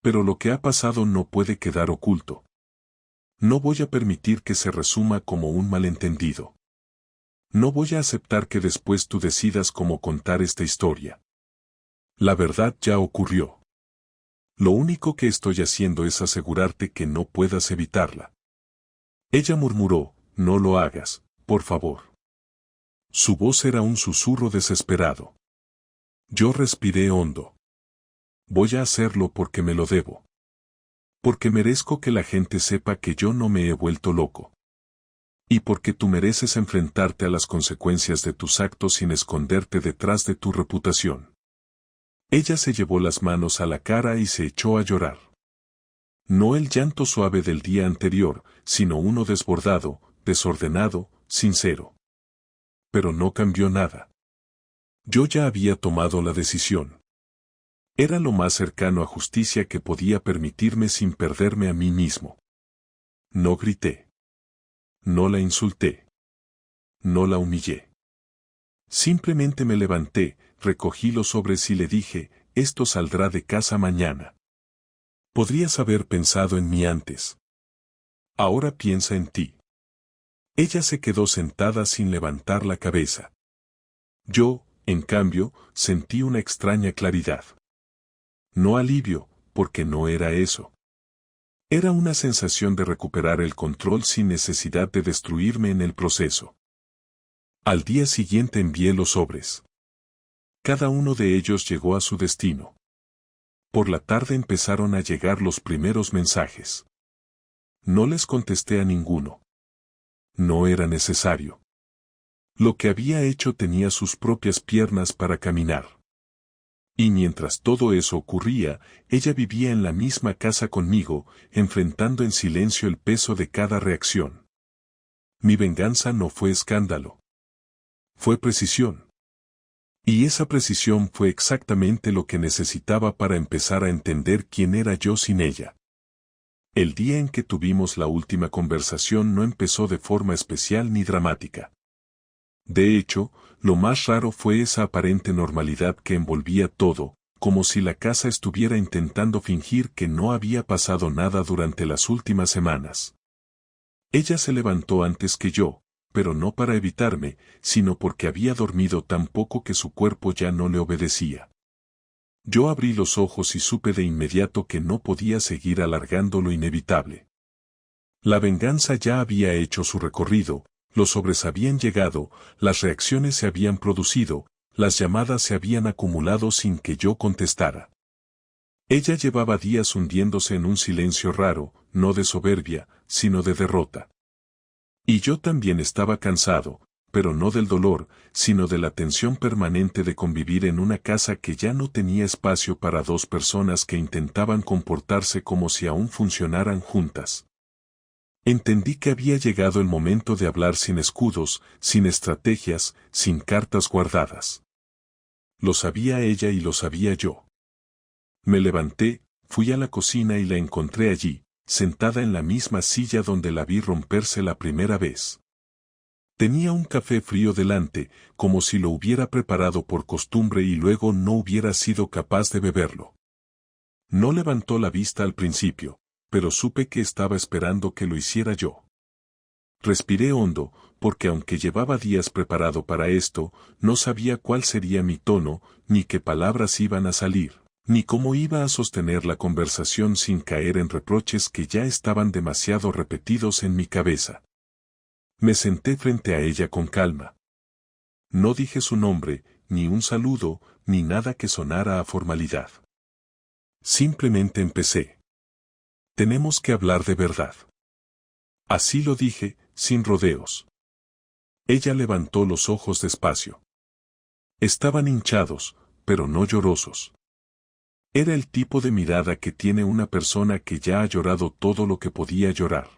Pero lo que ha pasado no puede quedar oculto. No voy a permitir que se resuma como un malentendido. No voy a aceptar que después tú decidas cómo contar esta historia. La verdad ya ocurrió. Lo único que estoy haciendo es asegurarte que no puedas evitarla. Ella murmuró, no lo hagas, por favor. Su voz era un susurro desesperado. Yo respiré hondo. Voy a hacerlo porque me lo debo. Porque merezco que la gente sepa que yo no me he vuelto loco. Y porque tú mereces enfrentarte a las consecuencias de tus actos sin esconderte detrás de tu reputación. Ella se llevó las manos a la cara y se echó a llorar. No el llanto suave del día anterior, sino uno desbordado, desordenado, sincero. Pero no cambió nada. Yo ya había tomado la decisión. Era lo más cercano a justicia que podía permitirme sin perderme a mí mismo. No grité. No la insulté. No la humillé. Simplemente me levanté, recogí los sobres y le dije, esto saldrá de casa mañana. Podrías haber pensado en mí antes. Ahora piensa en ti. Ella se quedó sentada sin levantar la cabeza. Yo, en cambio, sentí una extraña claridad. No alivio, porque no era eso. Era una sensación de recuperar el control sin necesidad de destruirme en el proceso. Al día siguiente envié los sobres. Cada uno de ellos llegó a su destino. Por la tarde empezaron a llegar los primeros mensajes. No les contesté a ninguno. No era necesario. Lo que había hecho tenía sus propias piernas para caminar. Y mientras todo eso ocurría, ella vivía en la misma casa conmigo, enfrentando en silencio el peso de cada reacción. Mi venganza no fue escándalo. Fue precisión. Y esa precisión fue exactamente lo que necesitaba para empezar a entender quién era yo sin ella. El día en que tuvimos la última conversación no empezó de forma especial ni dramática. De hecho, lo más raro fue esa aparente normalidad que envolvía todo, como si la casa estuviera intentando fingir que no había pasado nada durante las últimas semanas. Ella se levantó antes que yo, pero no para evitarme, sino porque había dormido tan poco que su cuerpo ya no le obedecía. Yo abrí los ojos y supe de inmediato que no podía seguir alargando lo inevitable. La venganza ya había hecho su recorrido, los sobres habían llegado, las reacciones se habían producido, las llamadas se habían acumulado sin que yo contestara. Ella llevaba días hundiéndose en un silencio raro, no de soberbia, sino de derrota. Y yo también estaba cansado, pero no del dolor, sino de la tensión permanente de convivir en una casa que ya no tenía espacio para dos personas que intentaban comportarse como si aún funcionaran juntas. Entendí que había llegado el momento de hablar sin escudos, sin estrategias, sin cartas guardadas. Lo sabía ella y lo sabía yo. Me levanté, fui a la cocina y la encontré allí, sentada en la misma silla donde la vi romperse la primera vez. Tenía un café frío delante, como si lo hubiera preparado por costumbre y luego no hubiera sido capaz de beberlo. No levantó la vista al principio, pero supe que estaba esperando que lo hiciera yo. Respiré hondo, porque aunque llevaba días preparado para esto, no sabía cuál sería mi tono, ni qué palabras iban a salir, ni cómo iba a sostener la conversación sin caer en reproches que ya estaban demasiado repetidos en mi cabeza. Me senté frente a ella con calma. No dije su nombre, ni un saludo, ni nada que sonara a formalidad. Simplemente empecé. Tenemos que hablar de verdad. Así lo dije, sin rodeos. Ella levantó los ojos despacio. Estaban hinchados, pero no llorosos. Era el tipo de mirada que tiene una persona que ya ha llorado todo lo que podía llorar.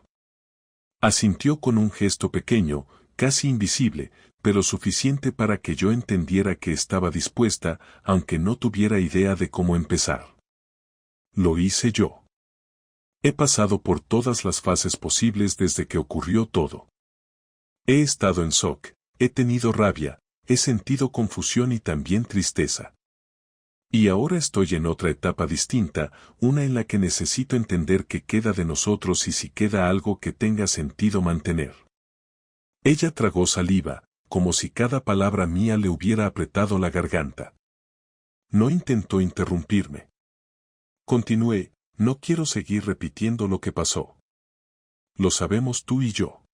Asintió con un gesto pequeño, casi invisible, pero suficiente para que yo entendiera que estaba dispuesta, aunque no tuviera idea de cómo empezar. Lo hice yo. He pasado por todas las fases posibles desde que ocurrió todo. He estado en shock, he tenido rabia, he sentido confusión y también tristeza. Y ahora estoy en otra etapa distinta, una en la que necesito entender qué queda de nosotros y si queda algo que tenga sentido mantener. Ella tragó saliva, como si cada palabra mía le hubiera apretado la garganta. No intentó interrumpirme. Continué. No quiero seguir repitiendo lo que pasó. Lo sabemos tú y yo.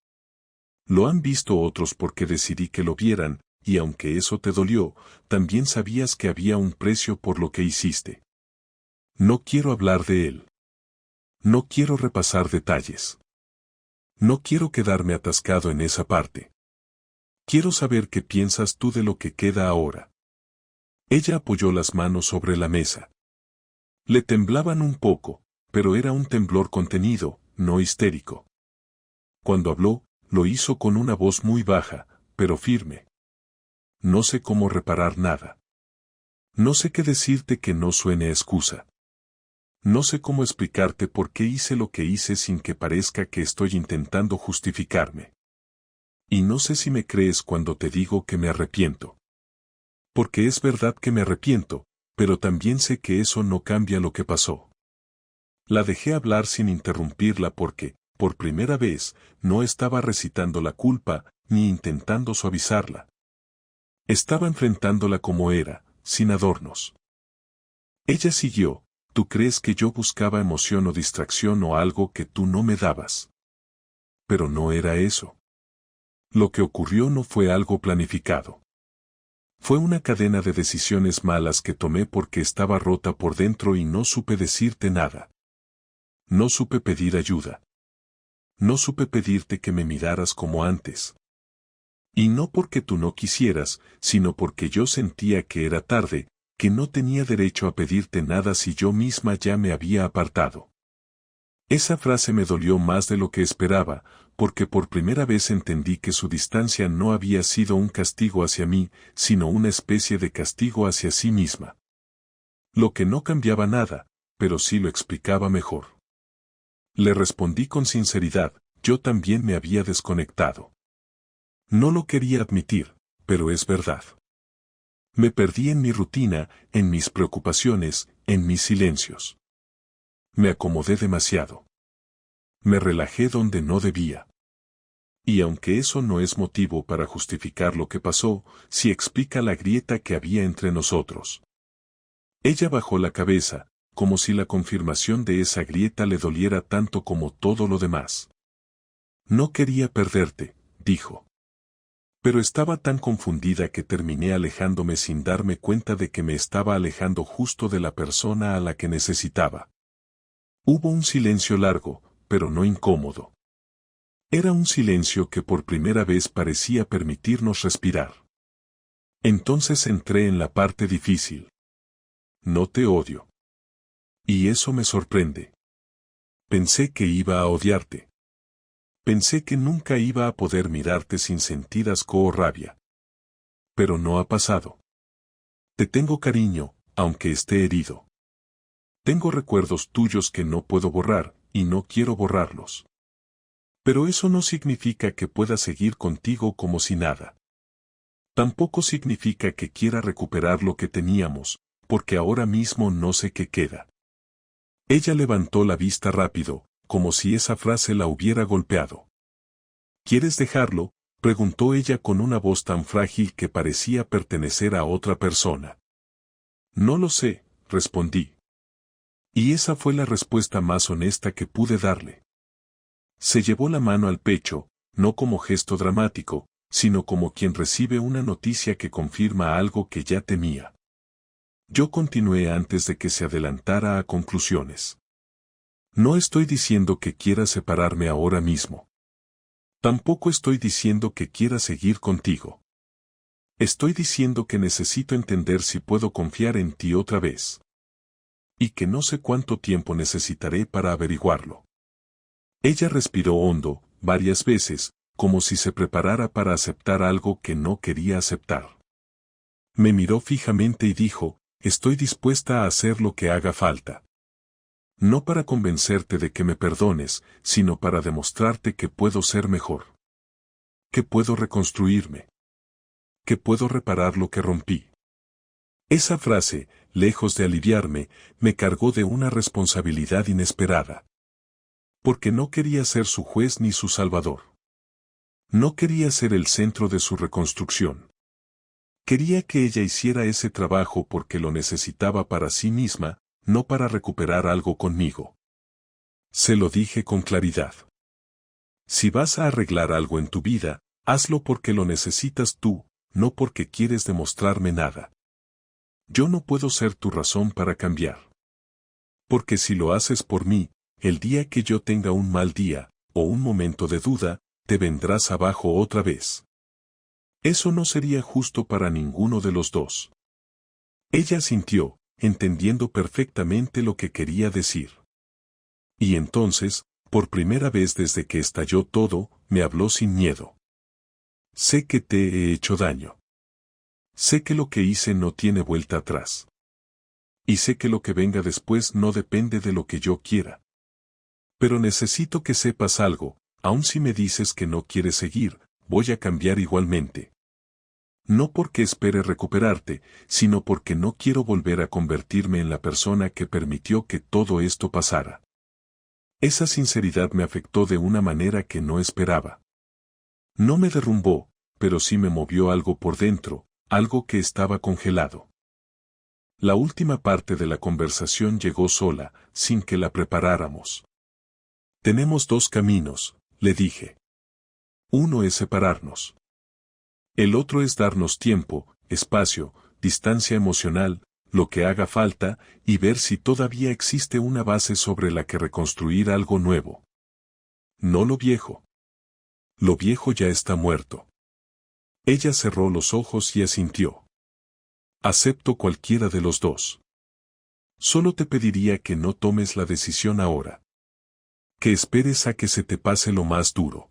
Lo han visto otros porque decidí que lo vieran, y aunque eso te dolió, también sabías que había un precio por lo que hiciste. No quiero hablar de él. No quiero repasar detalles. No quiero quedarme atascado en esa parte. Quiero saber qué piensas tú de lo que queda ahora. Ella apoyó las manos sobre la mesa. Le temblaban un poco, pero era un temblor contenido, no histérico. Cuando habló, lo hizo con una voz muy baja, pero firme. no sé cómo reparar nada. No sé qué decirte que no suene a excusa. No sé cómo explicarte por qué hice lo que hice sin que parezca que estoy intentando justificarme. Y no sé si me crees cuando te digo que me arrepiento. Porque es verdad que me arrepiento, pero también sé que eso no cambia lo que pasó. La dejé hablar sin interrumpirla porque, por primera vez, no estaba recitando la culpa, ni intentando suavizarla. Estaba enfrentándola como era, sin adornos. Ella siguió: ¿tú crees que yo buscaba emoción o distracción o algo que tú no me dabas? Pero no era eso. Lo que ocurrió no fue algo planificado. Fue una cadena de decisiones malas que tomé porque estaba rota por dentro y no supe decirte nada. No supe pedir ayuda. No supe pedirte que me miraras como antes. Y no porque tú no quisieras, sino porque yo sentía que era tarde, que no tenía derecho a pedirte nada si yo misma ya me había apartado. Esa frase me dolió más de lo que esperaba, porque por primera vez entendí que su distancia no había sido un castigo hacia mí, sino una especie de castigo hacia sí misma. Lo que no cambiaba nada, pero sí lo explicaba mejor. Le respondí con sinceridad: yo también me había desconectado. No lo quería admitir, pero es verdad. Me perdí en mi rutina, en mis preocupaciones, en mis silencios. Me acomodé demasiado. Me relajé donde no debía. Y aunque eso no es motivo para justificar lo que pasó, sí explica la grieta que había entre nosotros. Ella bajó la cabeza, como si la confirmación de esa grieta le doliera tanto como todo lo demás. No quería perderte, dijo. Pero estaba tan confundida que terminé alejándome sin darme cuenta de que me estaba alejando justo de la persona a la que necesitaba. Hubo un silencio largo, pero no incómodo. Era un silencio que por primera vez parecía permitirnos respirar. Entonces entré en la parte difícil. No te odio. Y eso me sorprende. Pensé que iba a odiarte. Pensé que nunca iba a poder mirarte sin sentir asco o rabia. Pero no ha pasado. Te tengo cariño, aunque esté herido. Tengo recuerdos tuyos que no puedo borrar, y no quiero borrarlos. Pero eso no significa que pueda seguir contigo como si nada. Tampoco significa que quiera recuperar lo que teníamos, porque ahora mismo no sé qué queda. Ella levantó la vista rápido, como si esa frase la hubiera golpeado. ¿Quieres dejarlo?, preguntó ella con una voz tan frágil que parecía pertenecer a otra persona. No lo sé, respondí. Y esa fue la respuesta más honesta que pude darle. Se llevó la mano al pecho, no como gesto dramático, sino como quien recibe una noticia que confirma algo que ya temía. Yo continué antes de que se adelantara a conclusiones. No estoy diciendo que quiera separarme ahora mismo. Tampoco estoy diciendo que quiera seguir contigo. Estoy diciendo que necesito entender si puedo confiar en ti otra vez. Y que no sé cuánto tiempo necesitaré para averiguarlo. Ella respiró hondo, varias veces, como si se preparara para aceptar algo que no quería aceptar. Me miró fijamente y dijo: estoy dispuesta a hacer lo que haga falta. No para convencerte de que me perdones, sino para demostrarte que puedo ser mejor. Que puedo reconstruirme. Que puedo reparar lo que rompí. Esa frase, lejos de aliviarme, me cargó de una responsabilidad inesperada. Porque no quería ser su juez ni su salvador. No quería ser el centro de su reconstrucción. Quería que ella hiciera ese trabajo porque lo necesitaba para sí misma, no para recuperar algo conmigo. Se lo dije con claridad. Si vas a arreglar algo en tu vida, hazlo porque lo necesitas tú, no porque quieres demostrarme nada. Yo no puedo ser tu razón para cambiar. Porque si lo haces por mí, el día que yo tenga un mal día, o un momento de duda, te vendrás abajo otra vez. Eso no sería justo para ninguno de los dos. Ella sintió, entendiendo perfectamente lo que quería decir. Y entonces, por primera vez desde que estalló todo, me habló sin miedo. Sé que te he hecho daño. Sé que lo que hice no tiene vuelta atrás. Y sé que lo que venga después no depende de lo que yo quiera. Pero necesito que sepas algo, aun si me dices que no quieres seguir, voy a cambiar igualmente. No porque espere recuperarte, sino porque no quiero volver a convertirme en la persona que permitió que todo esto pasara. Esa sinceridad me afectó de una manera que no esperaba. No me derrumbó, pero sí me movió algo por dentro, algo que estaba congelado. La última parte de la conversación llegó sola, sin que la preparáramos. Tenemos dos caminos, le dije. Uno es separarnos. El otro es darnos tiempo, espacio, distancia emocional, lo que haga falta, y ver si todavía existe una base sobre la que reconstruir algo nuevo. No lo viejo. Lo viejo ya está muerto. Ella cerró los ojos y asintió. Acepto cualquiera de los dos. Solo te pediría que no tomes la decisión ahora. Que esperes a que se te pase lo más duro.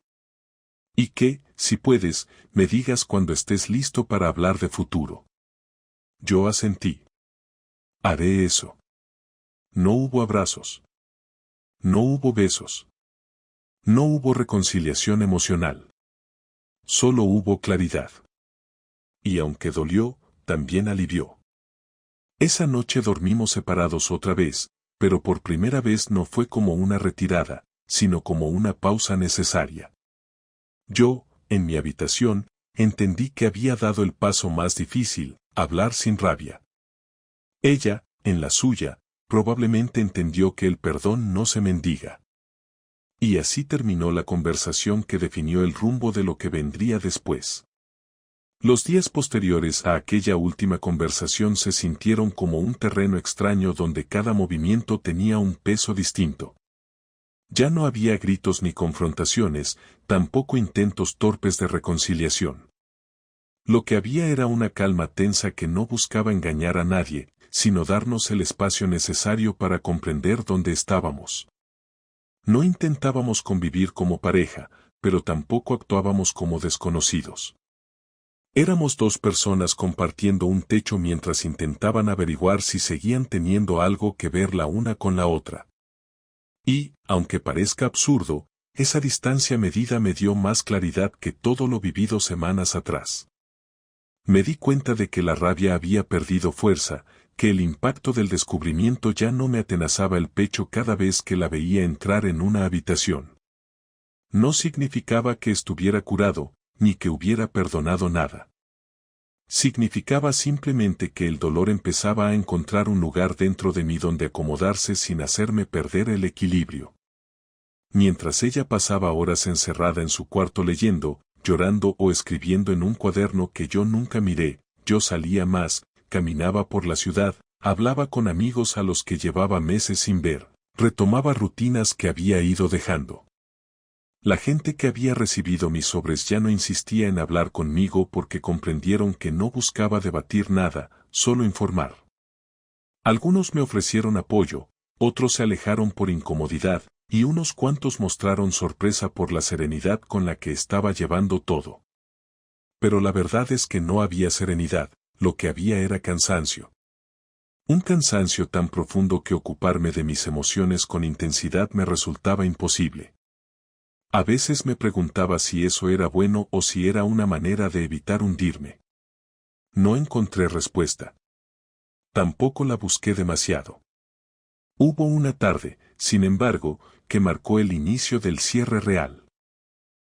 Y que, si puedes, me digas cuando estés listo para hablar de futuro. Yo asentí. Haré eso. No hubo abrazos. No hubo besos. No hubo reconciliación emocional. Solo hubo claridad. Y aunque dolió, también alivió. Esa noche dormimos separados otra vez, pero por primera vez no fue como una retirada, sino como una pausa necesaria. Yo, en mi habitación, entendí que había dado el paso más difícil, hablar sin rabia. Ella, en la suya, probablemente entendió que el perdón no se mendiga. Y así terminó la conversación que definió el rumbo de lo que vendría después. Los días posteriores a aquella última conversación se sintieron como un terreno extraño donde cada movimiento tenía un peso distinto. Ya no había gritos ni confrontaciones, tampoco intentos torpes de reconciliación. Lo que había era una calma tensa que no buscaba engañar a nadie, sino darnos el espacio necesario para comprender dónde estábamos. No intentábamos convivir como pareja, pero tampoco actuábamos como desconocidos. Éramos dos personas compartiendo un techo mientras intentaban averiguar si seguían teniendo algo que ver la una con la otra. Y, aunque parezca absurdo, esa distancia medida me dio más claridad que todo lo vivido semanas atrás. Me di cuenta de que la rabia había perdido fuerza, que el impacto del descubrimiento ya no me atenazaba el pecho cada vez que la veía entrar en una habitación. No significaba que estuviera curado, ni que hubiera perdonado nada. Significaba simplemente que el dolor empezaba a encontrar un lugar dentro de mí donde acomodarse sin hacerme perder el equilibrio. Mientras ella pasaba horas encerrada en su cuarto leyendo, llorando o escribiendo en un cuaderno que yo nunca miré, yo salía más, caminaba por la ciudad, hablaba con amigos a los que llevaba meses sin ver, retomaba rutinas que había ido dejando. La gente que había recibido mis sobres ya no insistía en hablar conmigo porque comprendieron que no buscaba debatir nada, solo informar. Algunos me ofrecieron apoyo, otros se alejaron por incomodidad, y unos cuantos mostraron sorpresa por la serenidad con la que estaba llevando todo. Pero la verdad es que no había serenidad, lo que había era cansancio. Un cansancio tan profundo que ocuparme de mis emociones con intensidad me resultaba imposible. A veces me preguntaba si eso era bueno o si era una manera de evitar hundirme. No encontré respuesta. Tampoco la busqué demasiado. Hubo una tarde, sin embargo, que marcó el inicio del cierre real.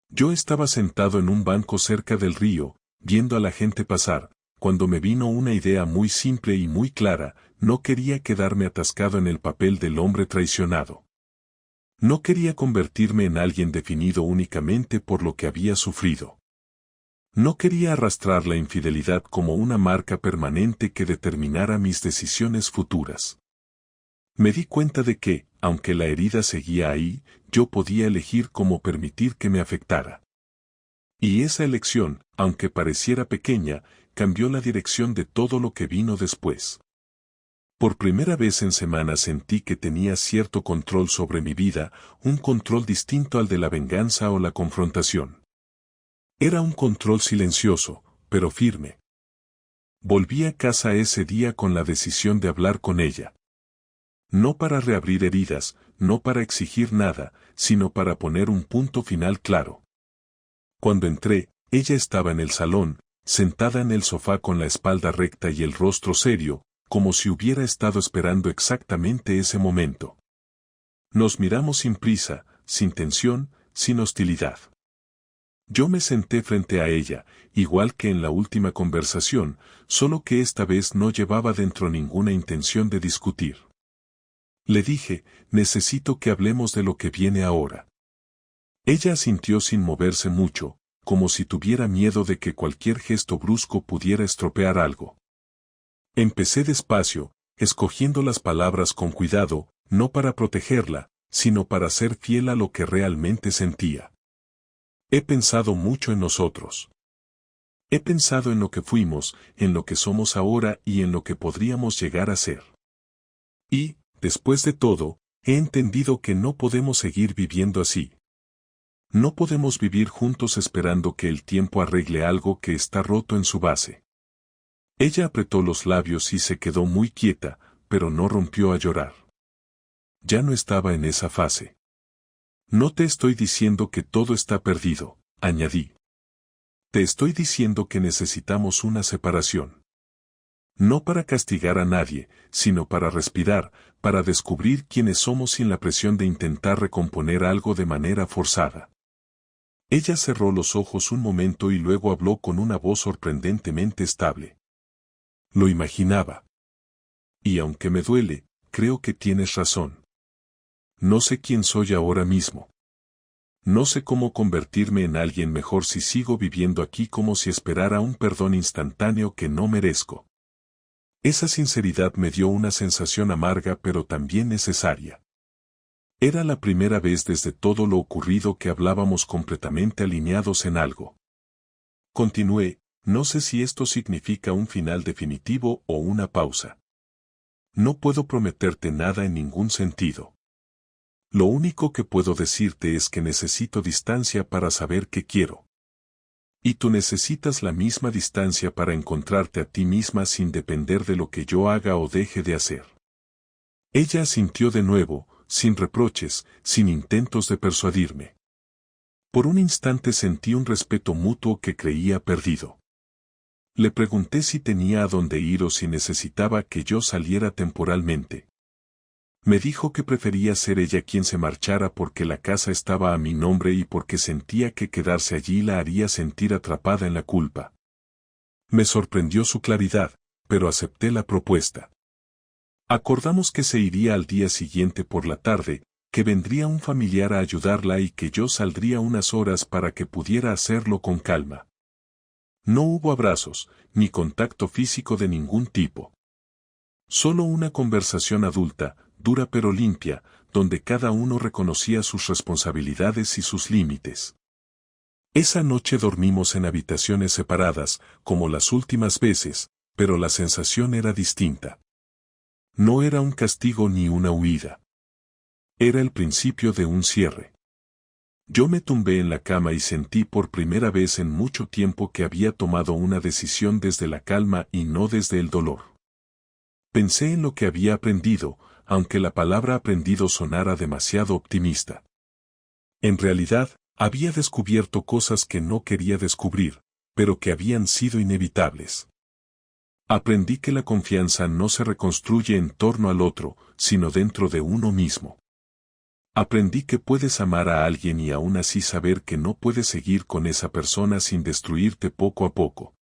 Yo estaba sentado en un banco cerca del río, viendo a la gente pasar, cuando me vino una idea muy simple y muy clara: no quería quedarme atascado en el papel del hombre traicionado. No quería convertirme en alguien definido únicamente por lo que había sufrido. No quería arrastrar la infidelidad como una marca permanente que determinara mis decisiones futuras. Me di cuenta de que, aunque la herida seguía ahí, yo podía elegir cómo permitir que me afectara. Y esa elección, aunque pareciera pequeña, cambió la dirección de todo lo que vino después. Por primera vez en semanas sentí que tenía cierto control sobre mi vida, un control distinto al de la venganza o la confrontación. Era un control silencioso, pero firme. Volví a casa ese día con la decisión de hablar con ella. No para reabrir heridas, no para exigir nada, sino para poner un punto final claro. Cuando entré, ella estaba en el salón, sentada en el sofá con la espalda recta y el rostro serio, como si hubiera estado esperando exactamente ese momento. Nos miramos sin prisa, sin tensión, sin hostilidad. Yo me senté frente a ella, igual que en la última conversación, solo que esta vez no llevaba dentro ninguna intención de discutir. Le dije, necesito que hablemos de lo que viene ahora. Ella asintió sin moverse mucho, como si tuviera miedo de que cualquier gesto brusco pudiera estropear algo. Empecé despacio, escogiendo las palabras con cuidado, no para protegerla, sino para ser fiel a lo que realmente sentía. He pensado mucho en nosotros. He pensado en lo que fuimos, en lo que somos ahora y en lo que podríamos llegar a ser. Y, después de todo, he entendido que no podemos seguir viviendo así. No podemos vivir juntos esperando que el tiempo arregle algo que está roto en su base. Ella apretó los labios y se quedó muy quieta, pero no rompió a llorar. Ya no estaba en esa fase. No te estoy diciendo que todo está perdido, añadí. Te estoy diciendo que necesitamos una separación. No para castigar a nadie, sino para respirar, para descubrir quiénes somos sin la presión de intentar recomponer algo de manera forzada. Ella cerró los ojos un momento y luego habló con una voz sorprendentemente estable. Lo imaginaba. Y aunque me duele, creo que tienes razón. No sé quién soy ahora mismo. No sé cómo convertirme en alguien mejor si sigo viviendo aquí como si esperara un perdón instantáneo que no merezco. Esa sinceridad me dio una sensación amarga pero también necesaria. Era la primera vez desde todo lo ocurrido que hablábamos completamente alineados en algo. Continué, no sé si esto significa un final definitivo o una pausa. No puedo prometerte nada en ningún sentido. Lo único que puedo decirte es que necesito distancia para saber qué quiero. Y tú necesitas la misma distancia para encontrarte a ti misma sin depender de lo que yo haga o deje de hacer. Ella asintió de nuevo, sin reproches, sin intentos de persuadirme. Por un instante sentí un respeto mutuo que creía perdido. Le pregunté si tenía a dónde ir o si necesitaba que yo saliera temporalmente. Me dijo que prefería ser ella quien se marchara porque la casa estaba a mi nombre y porque sentía que quedarse allí la haría sentir atrapada en la culpa. Me sorprendió su claridad, pero acepté la propuesta. Acordamos que se iría al día siguiente por la tarde, que vendría un familiar a ayudarla y que yo saldría unas horas para que pudiera hacerlo con calma. No hubo abrazos, ni contacto físico de ningún tipo. Solo una conversación adulta, dura pero limpia, donde cada uno reconocía sus responsabilidades y sus límites. Esa noche dormimos en habitaciones separadas, como las últimas veces, pero la sensación era distinta. No era un castigo ni una huida. Era el principio de un cierre. Yo me tumbé en la cama y sentí por primera vez en mucho tiempo que había tomado una decisión desde la calma y no desde el dolor. Pensé en lo que había aprendido, aunque la palabra aprendido sonara demasiado optimista. En realidad, había descubierto cosas que no quería descubrir, pero que habían sido inevitables. Aprendí que la confianza no se reconstruye en torno al otro, sino dentro de uno mismo. Aprendí que puedes amar a alguien y aún así saber que no puedes seguir con esa persona sin destruirte poco a poco.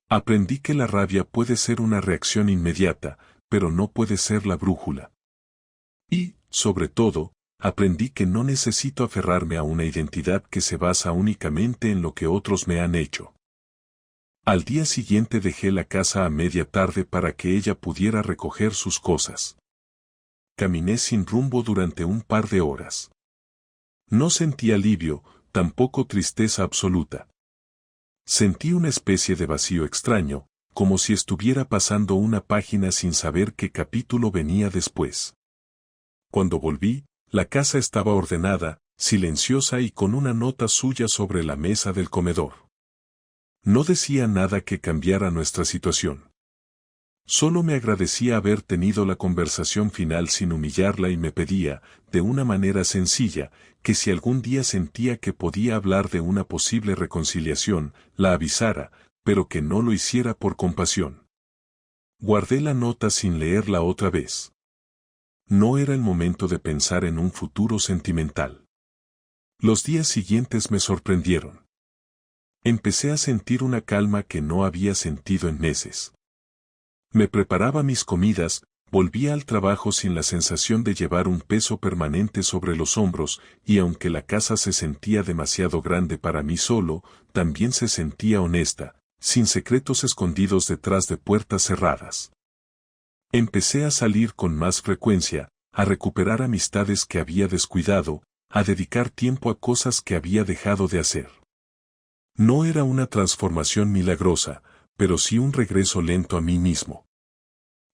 Aprendí que la rabia puede ser una reacción inmediata, pero no puede ser la brújula. Y, sobre todo, aprendí que no necesito aferrarme a una identidad que se basa únicamente en lo que otros me han hecho. Al día siguiente dejé la casa a media tarde para que ella pudiera recoger sus cosas. Caminé sin rumbo durante un par de horas. No sentí alivio, tampoco tristeza absoluta. Sentí una especie de vacío extraño, como si estuviera pasando una página sin saber qué capítulo venía después. Cuando volví, la casa estaba ordenada, silenciosa y con una nota suya sobre la mesa del comedor. No decía nada que cambiara nuestra situación. Solo me agradecía haber tenido la conversación final sin humillarla y me pedía, de una manera sencilla, que si algún día sentía que podía hablar de una posible reconciliación, la avisara, pero que no lo hiciera por compasión. Guardé la nota sin leerla otra vez. No era el momento de pensar en un futuro sentimental. Los días siguientes me sorprendieron. Empecé a sentir una calma que no había sentido en meses. Me preparaba mis comidas, volvía al trabajo sin la sensación de llevar un peso permanente sobre los hombros, y aunque la casa se sentía demasiado grande para mí solo, también se sentía honesta, sin secretos escondidos detrás de puertas cerradas. Empecé a salir con más frecuencia, a recuperar amistades que había descuidado, a dedicar tiempo a cosas que había dejado de hacer. No era una transformación milagrosa, pero sí un regreso lento a mí mismo.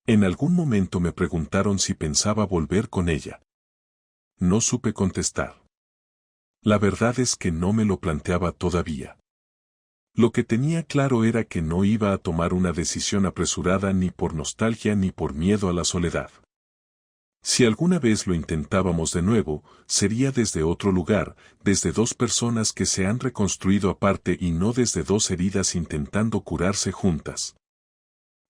En algún momento me preguntaron si pensaba volver con ella. No supe contestar. La verdad es que no me lo planteaba todavía. Lo que tenía claro era que no iba a tomar una decisión apresurada ni por nostalgia ni por miedo a la soledad. Si alguna vez lo intentábamos de nuevo, sería desde otro lugar, desde dos personas que se han reconstruido aparte y no desde dos heridas intentando curarse juntas.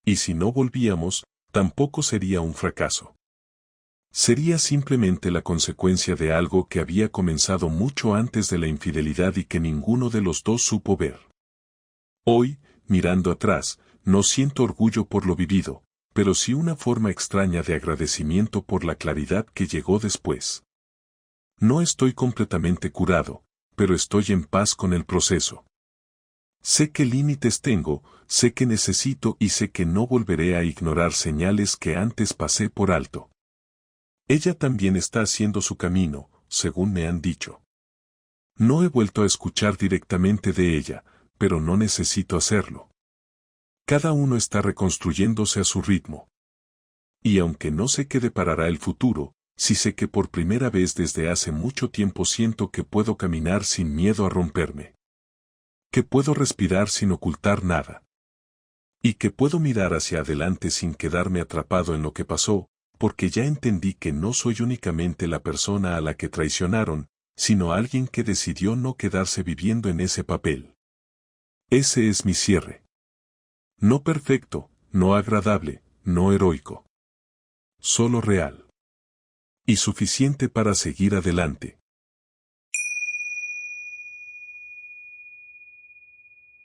Y si no volvíamos, tampoco sería un fracaso. Sería simplemente la consecuencia de algo que había comenzado mucho antes de la infidelidad y que ninguno de los dos supo ver. Hoy, mirando atrás, no siento orgullo por lo vivido, pero sí una forma extraña de agradecimiento por la claridad que llegó después. No estoy completamente curado, pero estoy en paz con el proceso. Sé qué límites tengo, sé que necesito y sé que no volveré a ignorar señales que antes pasé por alto. Ella también está haciendo su camino, según me han dicho. No he vuelto a escuchar directamente de ella, pero no necesito hacerlo. Cada uno está reconstruyéndose a su ritmo. Y aunque no sé qué deparará el futuro, sí sé que por primera vez desde hace mucho tiempo siento que puedo caminar sin miedo a romperme. Que puedo respirar sin ocultar nada. Y que puedo mirar hacia adelante sin quedarme atrapado en lo que pasó, porque ya entendí que no soy únicamente la persona a la que traicionaron, sino alguien que decidió no quedarse viviendo en ese papel. Ese es mi cierre. No perfecto, no agradable, no heroico. Solo real. Y suficiente para seguir adelante.